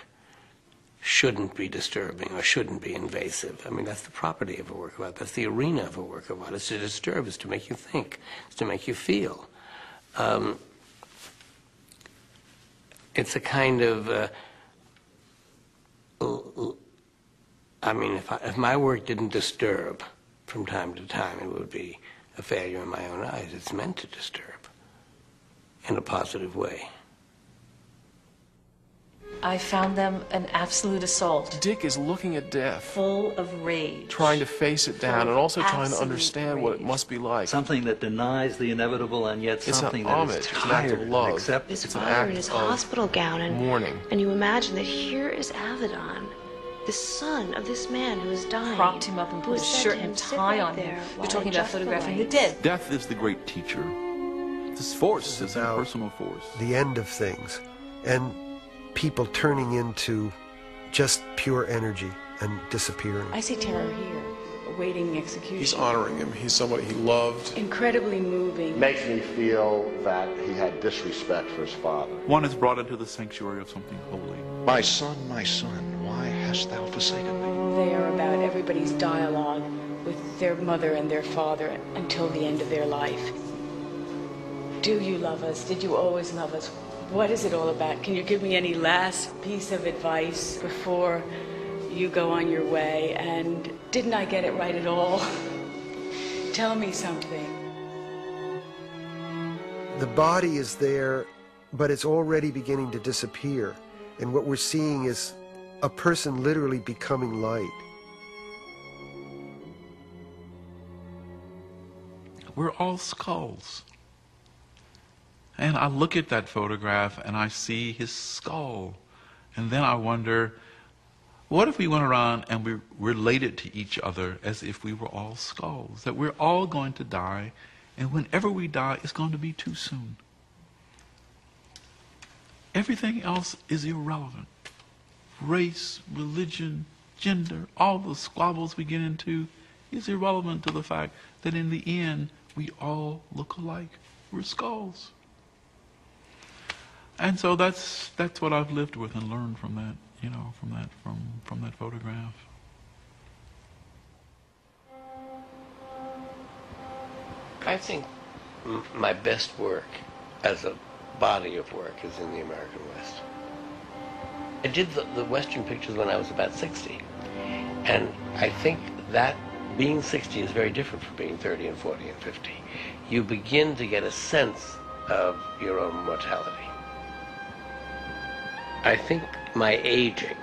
shouldn't be disturbing or shouldn't be invasive. I mean, that's the property of a work of art. That's the arena of a work of art. It's to disturb. It's to make you think. It's to make you feel. It's a kind of... I mean, if my work didn't disturb from time to time, it would be a failure in my own eyes. It's meant to disturb in a positive way. I found them an absolute assault. Dick is looking at death. Full of rage. Trying to face it down and also trying to understand what it must be like. Something that denies the inevitable and yet something that is tired and love. His father in his hospital gown and mourning. And you imagine that here is Avedon, the son of this man who is dying. Propped him up and put a shirt and tie on him. You're talking about photographing the dead. Death is the great teacher. This force is a personal force. The end of things. And people turning into just pure energy and disappearing. I see terror here, awaiting execution. He's honoring him. He's somebody he loved. Incredibly moving. Makes me feel that he had disrespect for his father. One is brought into the sanctuary of something holy. My son, why hast thou forsaken me? They are about everybody's dialogue with their mother and their father until the end of their life. Do you love us? Did you always love us? What is it all about? Can you give me any last piece of advice before you go on your way? And didn't I get it right at all? Tell me something. The body is there, but it's already beginning to disappear. And what we're seeing is a person literally becoming light. We're all skulls. And I look at that photograph and I see his skull. And then I wonder, what if we went around and we related to each other as if we were all skulls? That we're all going to die, and whenever we die, it's going to be too soon. Everything else is irrelevant. Race, religion, gender, all the squabbles we get into is irrelevant to the fact that in the end, we all look alike. We're skulls. And so that's what I've lived with and learned from that, you know, from that photograph. I think my best work as a body of work is in the American West. I did the Western pictures when I was about 60. And I think that being 60 is very different from being 30 and 40 and 50. You begin to get a sense of your own mortality. I think my aging,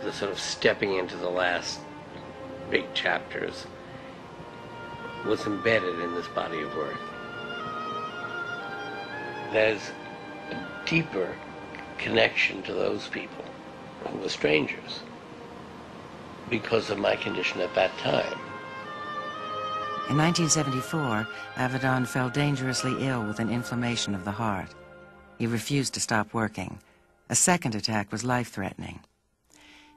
the sort of stepping into the last big chapters, was embedded in this body of work. There's a deeper connection to those people who were strangers because of my condition at that time. In 1974, Avedon fell dangerously ill with an inflammation of the heart. He refused to stop working. A second attack was life-threatening.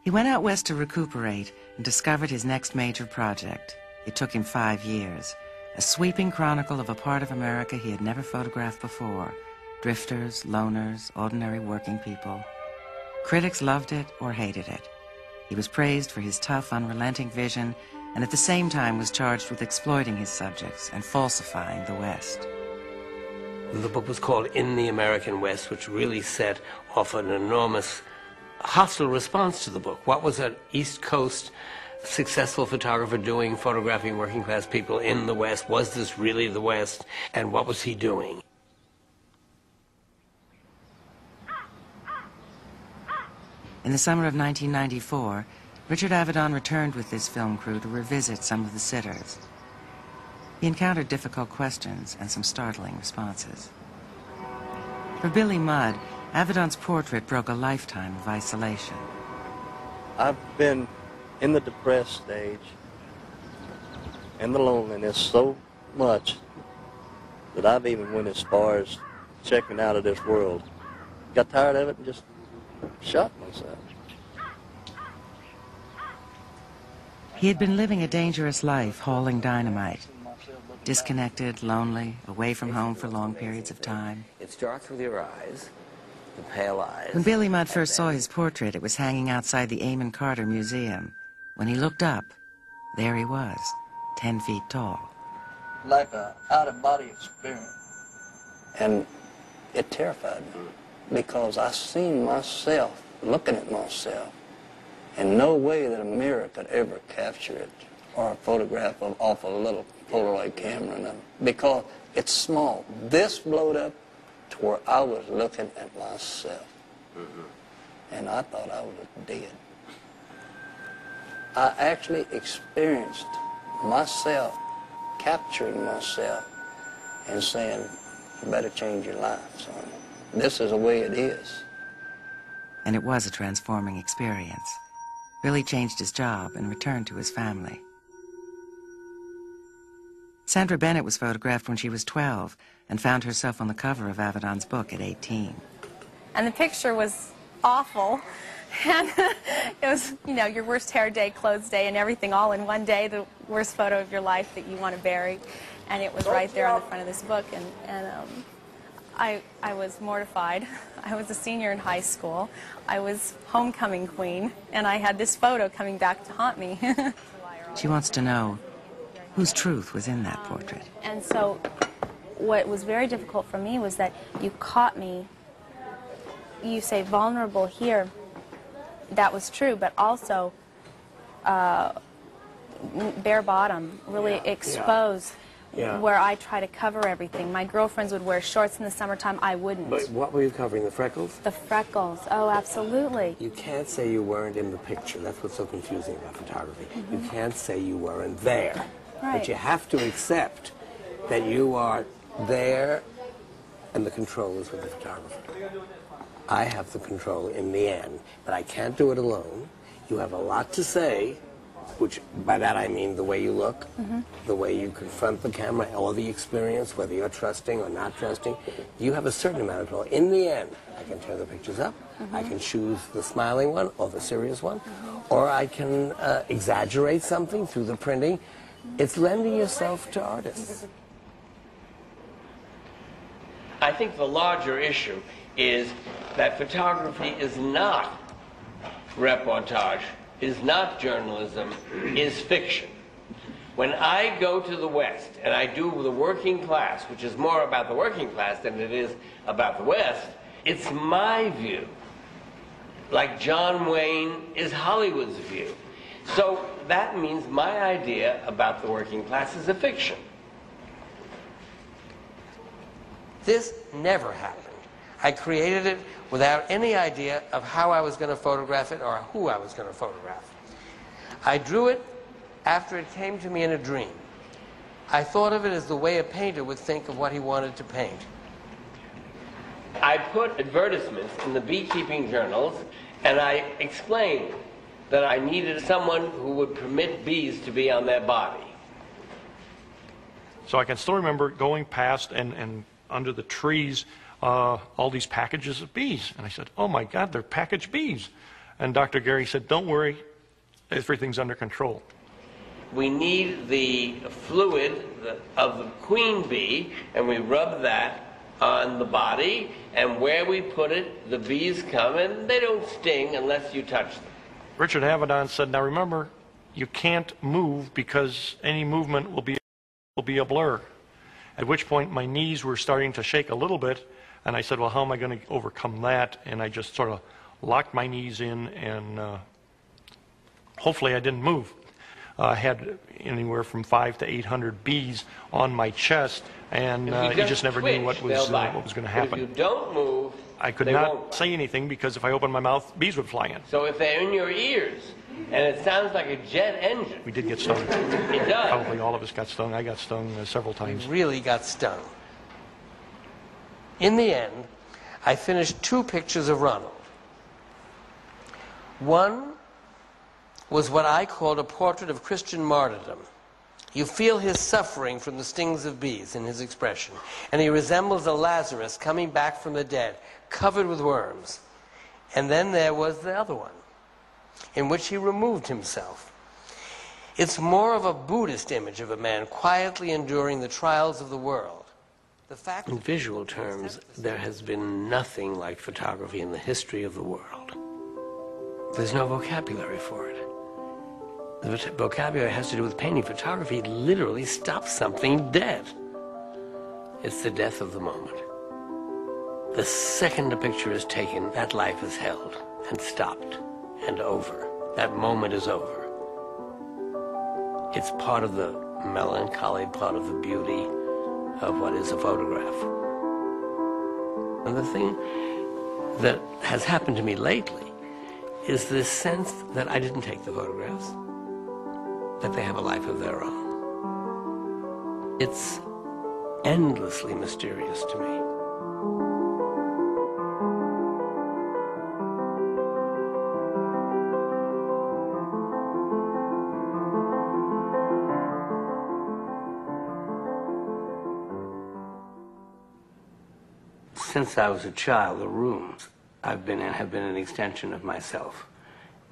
He went out west to recuperate and discovered his next major project. It took him 5 years. A sweeping chronicle of a part of America he had never photographed before. Drifters, loners, ordinary working people. Critics loved it or hated it. He was praised for his tough, unrelenting vision, and at the same time was charged with exploiting his subjects and falsifying the West. The book was called In the American West, which really set off an enormous hostile response to the book. What was an East Coast successful photographer doing, photographing working class people in the West? Was this really the West? And what was he doing? In the summer of 1994, Richard Avedon returned with this film crew to revisit some of the sitters. He encountered difficult questions and some startling responses. For Billy Mudd, Avedon's portrait broke a lifetime of isolation. I've been in the depressed stage and the loneliness so much that I've even went as far as checking out of this world. Got tired of it and just shot myself. He had been living a dangerous life, hauling dynamite. Disconnected, lonely, away from home for long periods of time. It starts with your eyes, the pale eyes. When Billy Mudd first saw his portrait, it was hanging outside the Amon Carter Museum. When he looked up, there he was, 10 feet tall. Like a out-of-body experience. And it terrified me because I seen myself looking at myself in no way that a mirror could ever capture it or a photograph off a little Polaroid camera, because it's small. This blowed up to where I was looking at myself. And I thought I was dead. I actually experienced myself capturing myself and saying, you better change your life, son. This is the way it is. And it was a transforming experience. Billy changed his job and returned to his family. Sandra Bennett was photographed when she was 12 and found herself on the cover of Avedon's book at 18. And the picture was awful. And it was, you know, your worst hair day, clothes day, and everything all in one day, the worst photo of your life that you want to bury. And it was right there on the front of this book. And I was mortified. I was a senior in high school. I was homecoming queen, and I had this photo coming back to haunt me. She wants to know whose truth was in that portrait. And so what was very difficult for me was that you caught me, you say vulnerable here. That was true, but also bare bottom, really exposed, where I try to cover everything. My girlfriends would wear shorts in the summertime, I wouldn't. But what were you covering, the freckles? The freckles, oh, absolutely. You can't say you weren't in the picture. That's what's so confusing about photography. You can't say you weren't there. Right. But you have to accept that you are there and the control is with the photographer. I have the control in the end, but I can't do it alone. You have a lot to say, which by that I mean the way you look, the way you confront the camera, or the experience, whether you're trusting or not trusting. You have a certain amount of control. In the end, I can turn the pictures up, I can choose the smiling one or the serious one, or I can exaggerate something through the printing. It's lending yourself to artists. I think the larger issue is that photography is not reportage, is not journalism, is fiction. When I go to the West and I do the working class, which is more about the working class than it is about the West, it's my view. Like John Wayne is Hollywood's view. So that means my idea about the working class is a fiction. This never happened. I created it without any idea of how I was going to photograph it or who I was going to photograph. I drew it after it came to me in a dream. I thought of it as the way a painter would think of what he wanted to paint. I put advertisements in the beekeeping journals, and I explained that I needed someone who would permit bees to be on their body. So I can still remember going past and under the trees, all these packages of bees. And I said, oh my God, they're packaged bees. And Dr. Gary said, don't worry, everything's under control. We need the fluid of the queen bee, and we rub that on the body, and where we put it, the bees come, and they don't sting unless you touch them. Richard Avedon said, now remember, you can't move because any movement will be a blur. At which point my knees were starting to shake a little bit, and I said, well, how am I going to overcome that? And I just sort of locked my knees in, and hopefully I didn't move. I had anywhere from 500 to 800 bees on my chest, and you just never knew what was going to happen. If you don't move, I could not say anything because if I opened my mouth, bees would fly in. So if they're in your ears, and it sounds like a jet engine. We did get stung. It does. Probably all of us got stung. I got stung several times. We really got stung. In the end, I finished 2 pictures of Ronald. One was what I called a portrait of Christian martyrdom. You feel his suffering from the stings of bees in his expression, and he resembles a Lazarus coming back from the dead, covered with worms. And then there was the other one, in which he removed himself. It's more of a Buddhist image of a man quietly enduring the trials of the world. In visual terms, there has been nothing like photography in the history of the world. There's no vocabulary for it. The vocabulary has to do with painting. Photography literally stops something dead. It's the death of the moment. The second a picture is taken, that life is held and stopped and over. That moment is over. It's part of the melancholy, part of the beauty of what is a photograph. And the thing that has happened to me lately is this sense that I didn't take the photographs, that they have a life of their own. It's endlessly mysterious to me. Since I was a child, the rooms I've been in have been an extension of myself.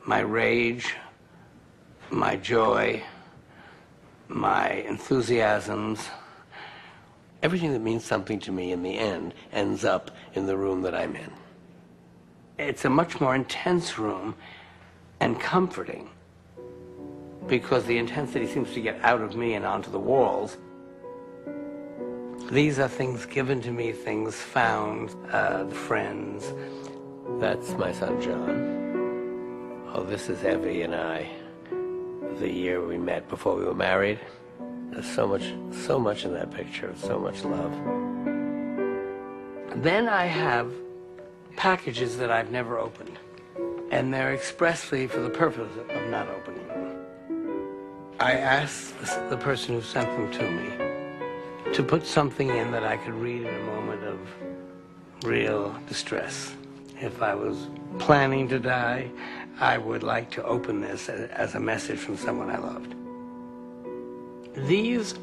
My rage, my joy, my enthusiasms, everything that means something to me in the end ends up in the room that I'm in. It's a much more intense room and comforting because the intensity seems to get out of me and onto the walls. These are things given to me, things found, friends. That's my son, John. Oh, this is Evie and I, the year we met before we were married. There's so much in that picture, so much love. Then I have packages that I've never opened, and they're expressly for the purpose of not opening them. I asked the person who sent them to me to put something in that I could read in a moment of real distress. If I was planning to die, I would like to open this as a message from someone I loved. These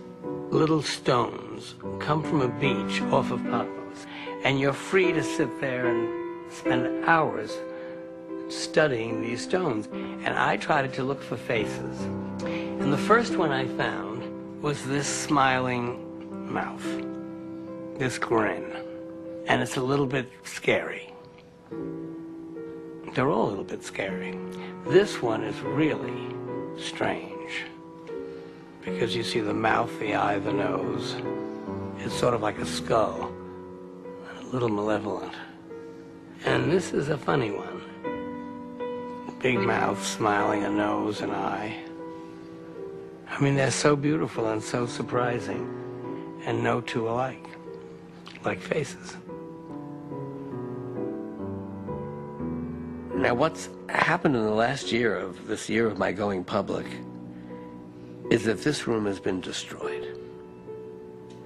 little stones come from a beach off of Patmos, and you're free to sit there and spend hours studying these stones. And I tried to look for faces. And the first one I found was this smiling mouth, this grin. And it's a little bit scary. They're all a little bit scary. This one is really strange because you see the mouth, the eye, the nose. It's sort of like a skull, a little malevolent. And this is a funny one. Big mouth, smiling, a nose, an eye. I mean, they're so beautiful and so surprising, and no two alike, like faces. Now, what's happened in the last year of this year of my going public is that this room has been destroyed.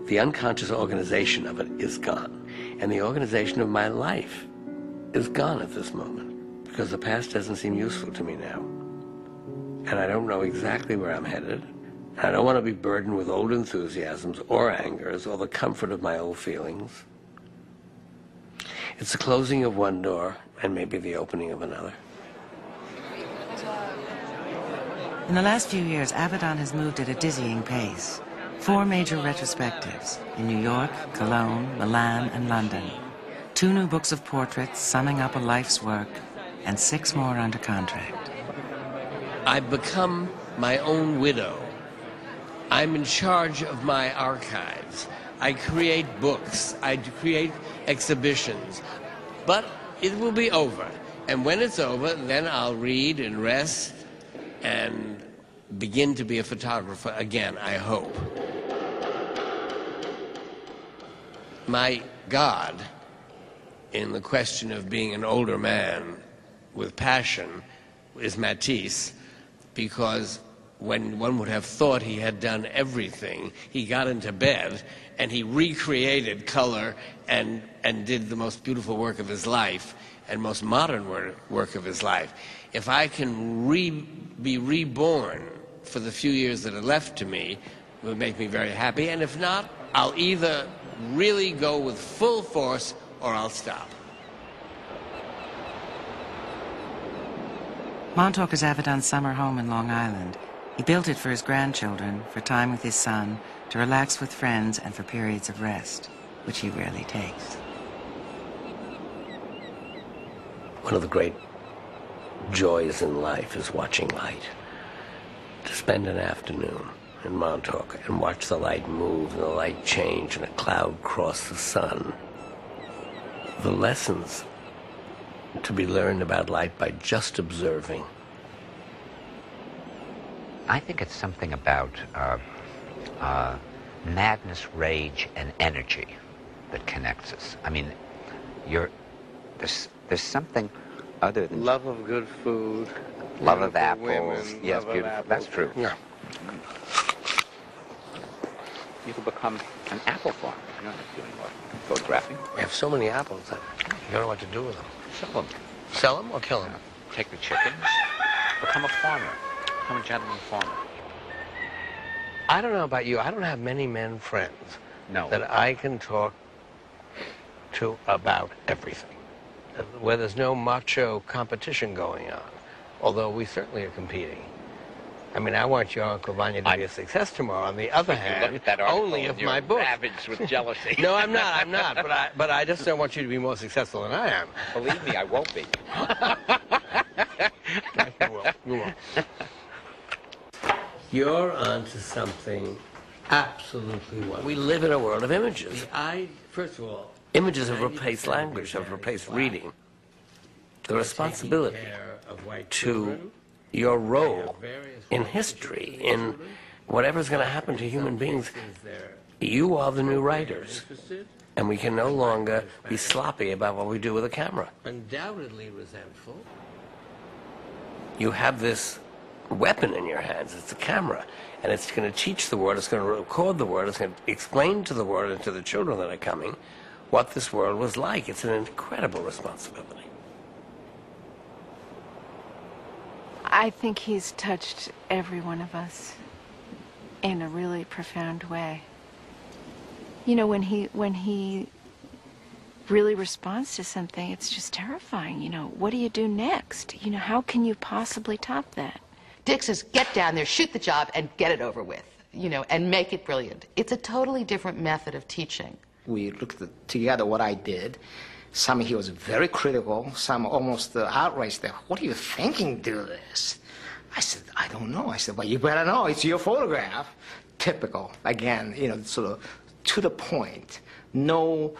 The unconscious organization of it is gone, and the organization of my life is gone at this moment, because the past doesn't seem useful to me now. And I don't know exactly where I'm headed. I don't want to be burdened with old enthusiasms or angers or the comfort of my old feelings. It's the closing of one door and maybe the opening of another. In the last few years, Avedon has moved at a dizzying pace. 4 major retrospectives in New York, Cologne, Milan, and London. 2 new books of portraits summing up a life's work, and 6 more under contract. I've become my own widow. I'm in charge of my archives. I create books. I create exhibitions. But it will be over. And when it's over, then I'll read and rest and begin to be a photographer again, I hope. My God, in the question of being an older man with passion, is Matisse, because when one would have thought he had done everything, he got into bed and he recreated color and did the most beautiful work of his life and most modern work of his life. If I can be reborn for the few years that are left to me, it would make me very happy. And if not, I'll either really go with full force or I'll stop. Montauk is Avedon's summer home in Long Island. He built it for his grandchildren, for time with his son, to relax with friends, and for periods of rest, which he rarely takes. One of the great joys in life is watching light. To spend an afternoon in Montauk and watch the light move and the light change and a cloud cross the sun. The lessons to be learned about light by just observing. I think it's something about madness, rage, and energy that connects us. I mean, there's something other than love of good food, love of apples. Women, yes, love beautiful. Apples. That's true. Yeah. You could become an apple farmer. You don't have to do any more photographing. We have so many apples that you don't know what to do with them. Sell them. Sell them or kill them? Take the chickens. Become a farmer. Become a gentleman farmer. I don't know about you. I don't have many men friends No. that I can talk to about everything. where there's no macho competition going on, although we certainly are competing. I mean, I want your Uncle Vanya to be a success tomorrow. On the other hand, only if my book. Ravaged with jealousy. No, I'm not. But I just don't want you to be more successful than I am. Believe me, I won't be. You will. You're onto something absolutely wonderful. We live in a world of images. First of all, images have replaced language, have replaced reading. The responsibility to your role in history, in whatever's going to happen to human beings, you are the new writers. And we can no longer be sloppy about what we do with a camera. Undoubtedly resentful. You have this weapon in your hands. It's a camera. And it's going to teach the world, it's going to record the world, it's going to explain to the world and to the children that are coming what this world was like. It's an incredible responsibility. I think he's touched every one of us in a really profound way. You know, when he really responds to something, it's just terrifying. You know, what do you do next? You know, how can you possibly top that? Dick says, get down there, shoot the job, and get it over with, you know, and make it brilliant. It's a totally different method of teaching. We looked together what I did. Some he was very critical, some almost outraged. What are you thinking, do this? I said, I don't know. I said, well, you better know. It's your photograph. Typical. Again, you know, sort of to the point. No,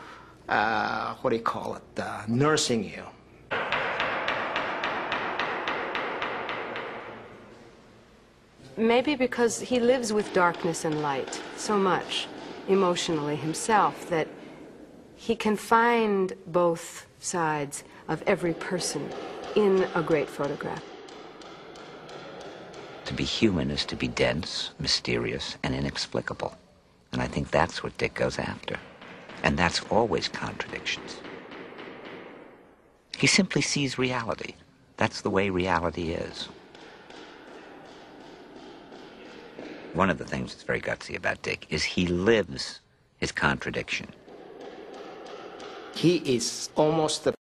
what do you call it, nursing you. Maybe because he lives with darkness and light so much emotionally himself that he can find both sides of every person in a great photograph. To be human is to be dense, mysterious, and inexplicable. And I think that's what Dick goes after. And that's always contradictions. He simply sees reality. That's the way reality is. One of the things that's very gutsy about Dick is he lives his contradiction. He is almost the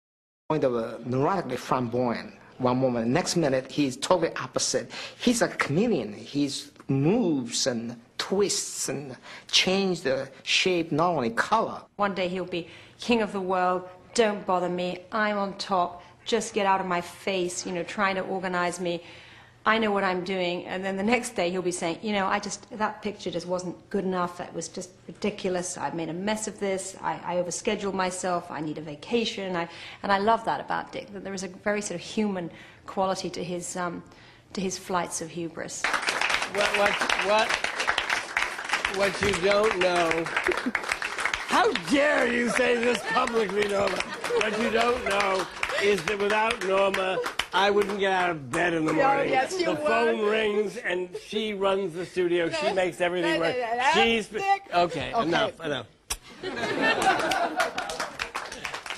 point of a neurotically flamboyant. One moment, next minute, he's totally opposite. He's a chameleon. He moves and twists and changes the shape, not only color. One day he'll be king of the world, don't bother me, I'm on top, just get out of my face, you know, trying to organize me. I know what I'm doing. And then the next day he'll be saying, you know, that picture just wasn't good enough. That was just ridiculous. I made a mess of this. I overscheduled myself. I need a vacation. And I love that about Dick, that there is a very sort of human quality to his flights of hubris. What you don't know, how dare you say this publicly, Norma? What you don't know is that without Norma, I wouldn't get out of bed in the morning. Oh, yes, you the would. phone rings and she runs the studio. She makes everything work. She's okay. Enough.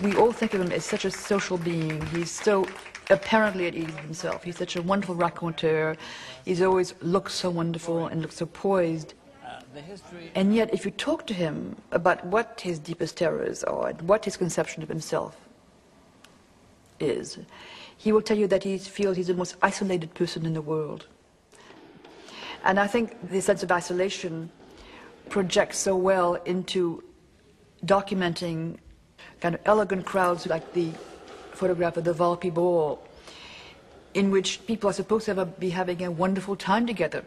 We all think of him as such a social being. He's so apparently at ease with himself. He's such a wonderful raconteur. He's always looked so wonderful and looked so poised. And yet, if you talk to him about what his deepest terrors are, and what his conception of himself is, he will tell you that he feels he's the most isolated person in the world. And I think this sense of isolation projects so well into documenting kind of elegant crowds like the photograph of the Volpi Ball, in which people are supposed to be having a wonderful time together,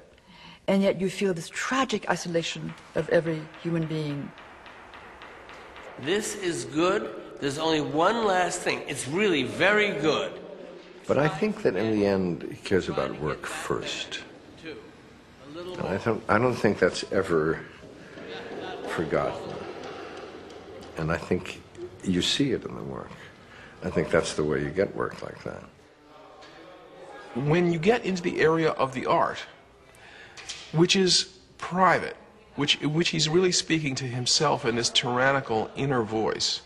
and yet you feel this tragic isolation of every human being. This is good. There's only one last thing. It's really very good. But I think that in the end, he cares about work first. And I don't think that's ever forgotten. And I think you see it in the work. I think that's the way you get work like that. When you get into the area of the art, which is private, which he's really speaking to himself in this tyrannical inner voice,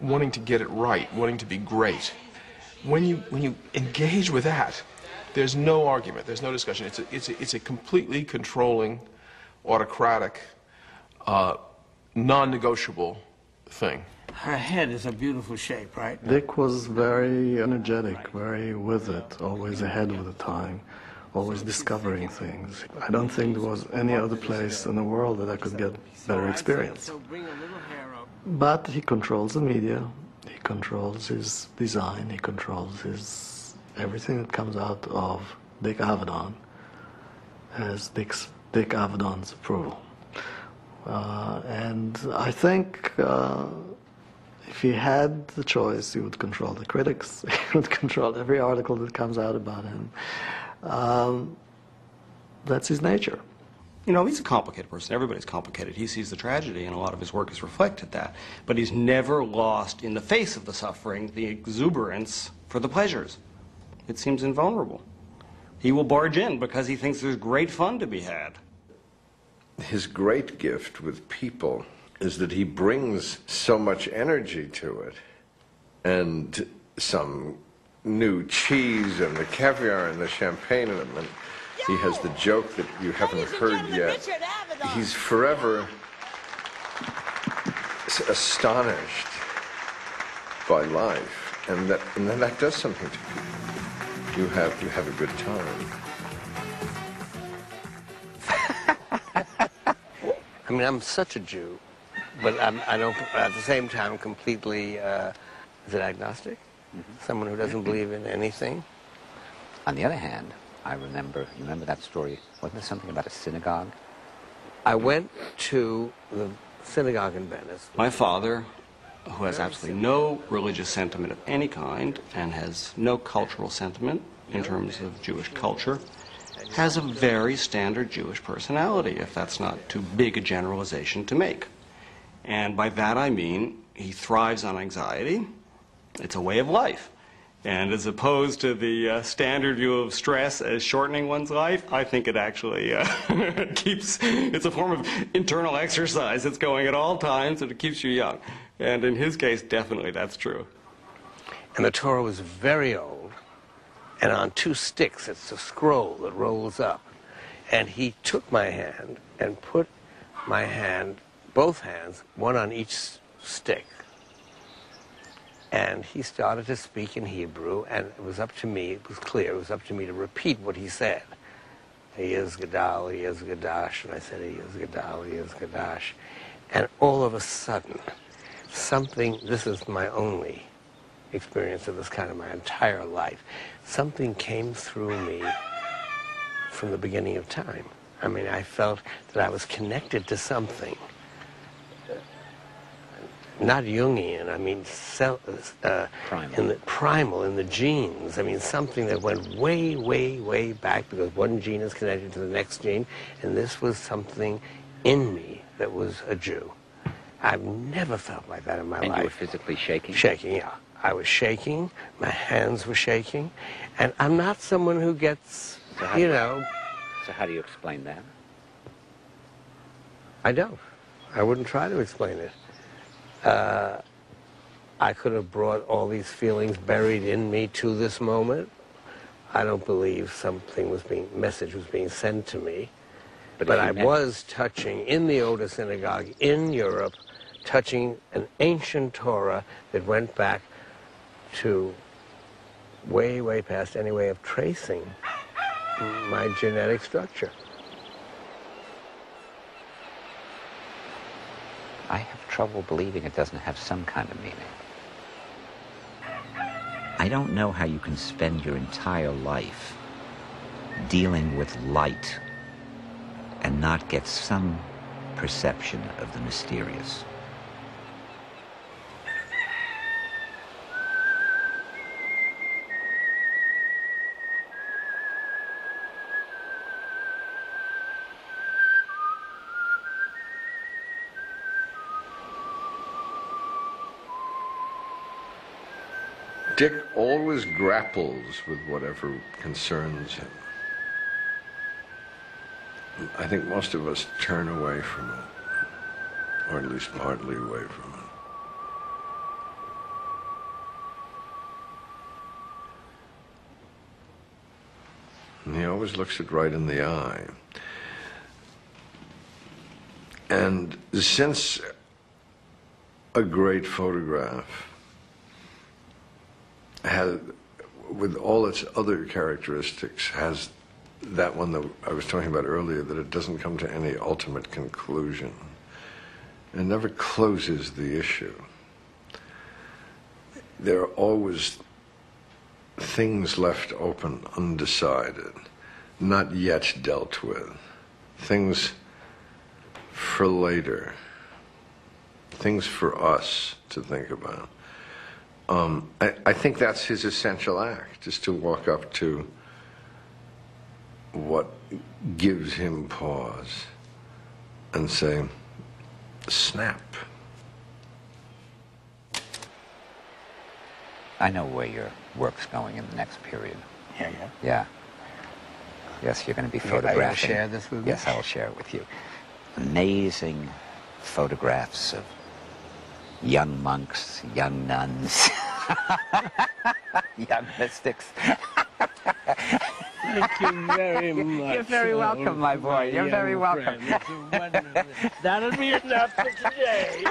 wanting to get it right, wanting to be great. When you engage with that, there's no argument, there's no discussion. It's a completely controlling, autocratic, non-negotiable thing. Her head is a beautiful shape, right? Dick was very energetic, very with it, always ahead of the time, always discovering things. I don't think there was any other place in the world that I could get better experience. But he controls the media, he controls his design, he controls his everything that comes out of Dick Avedon has Dick Avedon's approval. And I think if he had the choice, he would control the critics, he would control every article that comes out about him. That's his nature. You know, he's a complicated person. Everybody's complicated. He sees the tragedy, and a lot of his work has reflected that. But he's never lost, in the face of the suffering, the exuberance for the pleasures. It seems invulnerable. He will barge in because he thinks there's great fun to be had. His great gift with people is that he brings so much energy to it, and some new cheese and the caviar and the champagne in him, and he has the joke that you haven't heard yet. He's forever astonished by life, and then that does something to you. You have a good time. I mean, I'm such a Jew, but I don't, at the same time, completely, is it agnostic? Someone who doesn't believe in anything? On the other hand, I remember, you remember that story? Wasn't there something about a synagogue? I went to the synagogue in Venice. My father, who has absolutely no religious sentiment of any kind and has no cultural sentiment in terms of Jewish culture, has a very standard Jewish personality, if that's not too big a generalization to make. And by that I mean he thrives on anxiety. It's a way of life. And as opposed to the standard view of stress as shortening one's life, I think it actually it's a form of internal exercise. It's going at all times and it keeps you young. And in his case, definitely that's true. And the Torah was very old, and on 2 sticks, it's a scroll that rolls up. And he took my hand and put my hand, both hands, one on each stick. And he started to speak in Hebrew, and it was up to me, it was clear, it was up to me to repeat what he said. He is Gadal, he is Gadash, and I said, he is Gadal, he is Gadash. And all of a sudden, something, this is my only experience of this kind of my entire life, something came through me from the beginning of time. I mean, I felt that I was connected to something. Not Jungian, I mean primal, in the genes. I mean, something that went way, way, way back, because one gene is connected to the next gene, and this was something in me that was a Jew. I've never felt like that in my life. And you were physically shaking? Shaking, yeah. I was shaking, my hands were shaking, and I'm not someone who gets, you know... So how do you explain that? I don't. I wouldn't try to explain it. I could have brought all these feelings buried in me to this moment. I don't believe message was being sent to me. But I was touching, in the Oda Synagogue, in Europe, touching an ancient Torah that went back to way, way past any way of tracing my genetic structure. I have trouble believing it doesn't have some kind of meaning. I don't know how you can spend your entire life dealing with light and not get some perception of the mysterious. Dick always grapples with whatever concerns him. I think most of us turn away from it, or at least partly away from it. And he always looks it right in the eye. And since a great photograph has, with all its other characteristics, has that one that I was talking about earlier, that it doesn't come to any ultimate conclusion. It never closes the issue. There are always things left open, undecided, not yet dealt with, things for later, things for us to think about. I think that's his essential act, is to walk up to what gives him pause and say, snap. I know where your work's going in the next period. Yeah. Yeah. Yes, you're going to be Are you photographing. going to share this with me? Yes, I will share it with you. Amazing photographs of young monks, young nuns, young mystics. Thank you very much. You're very welcome, my boy. You're very welcome. That'll be enough for today.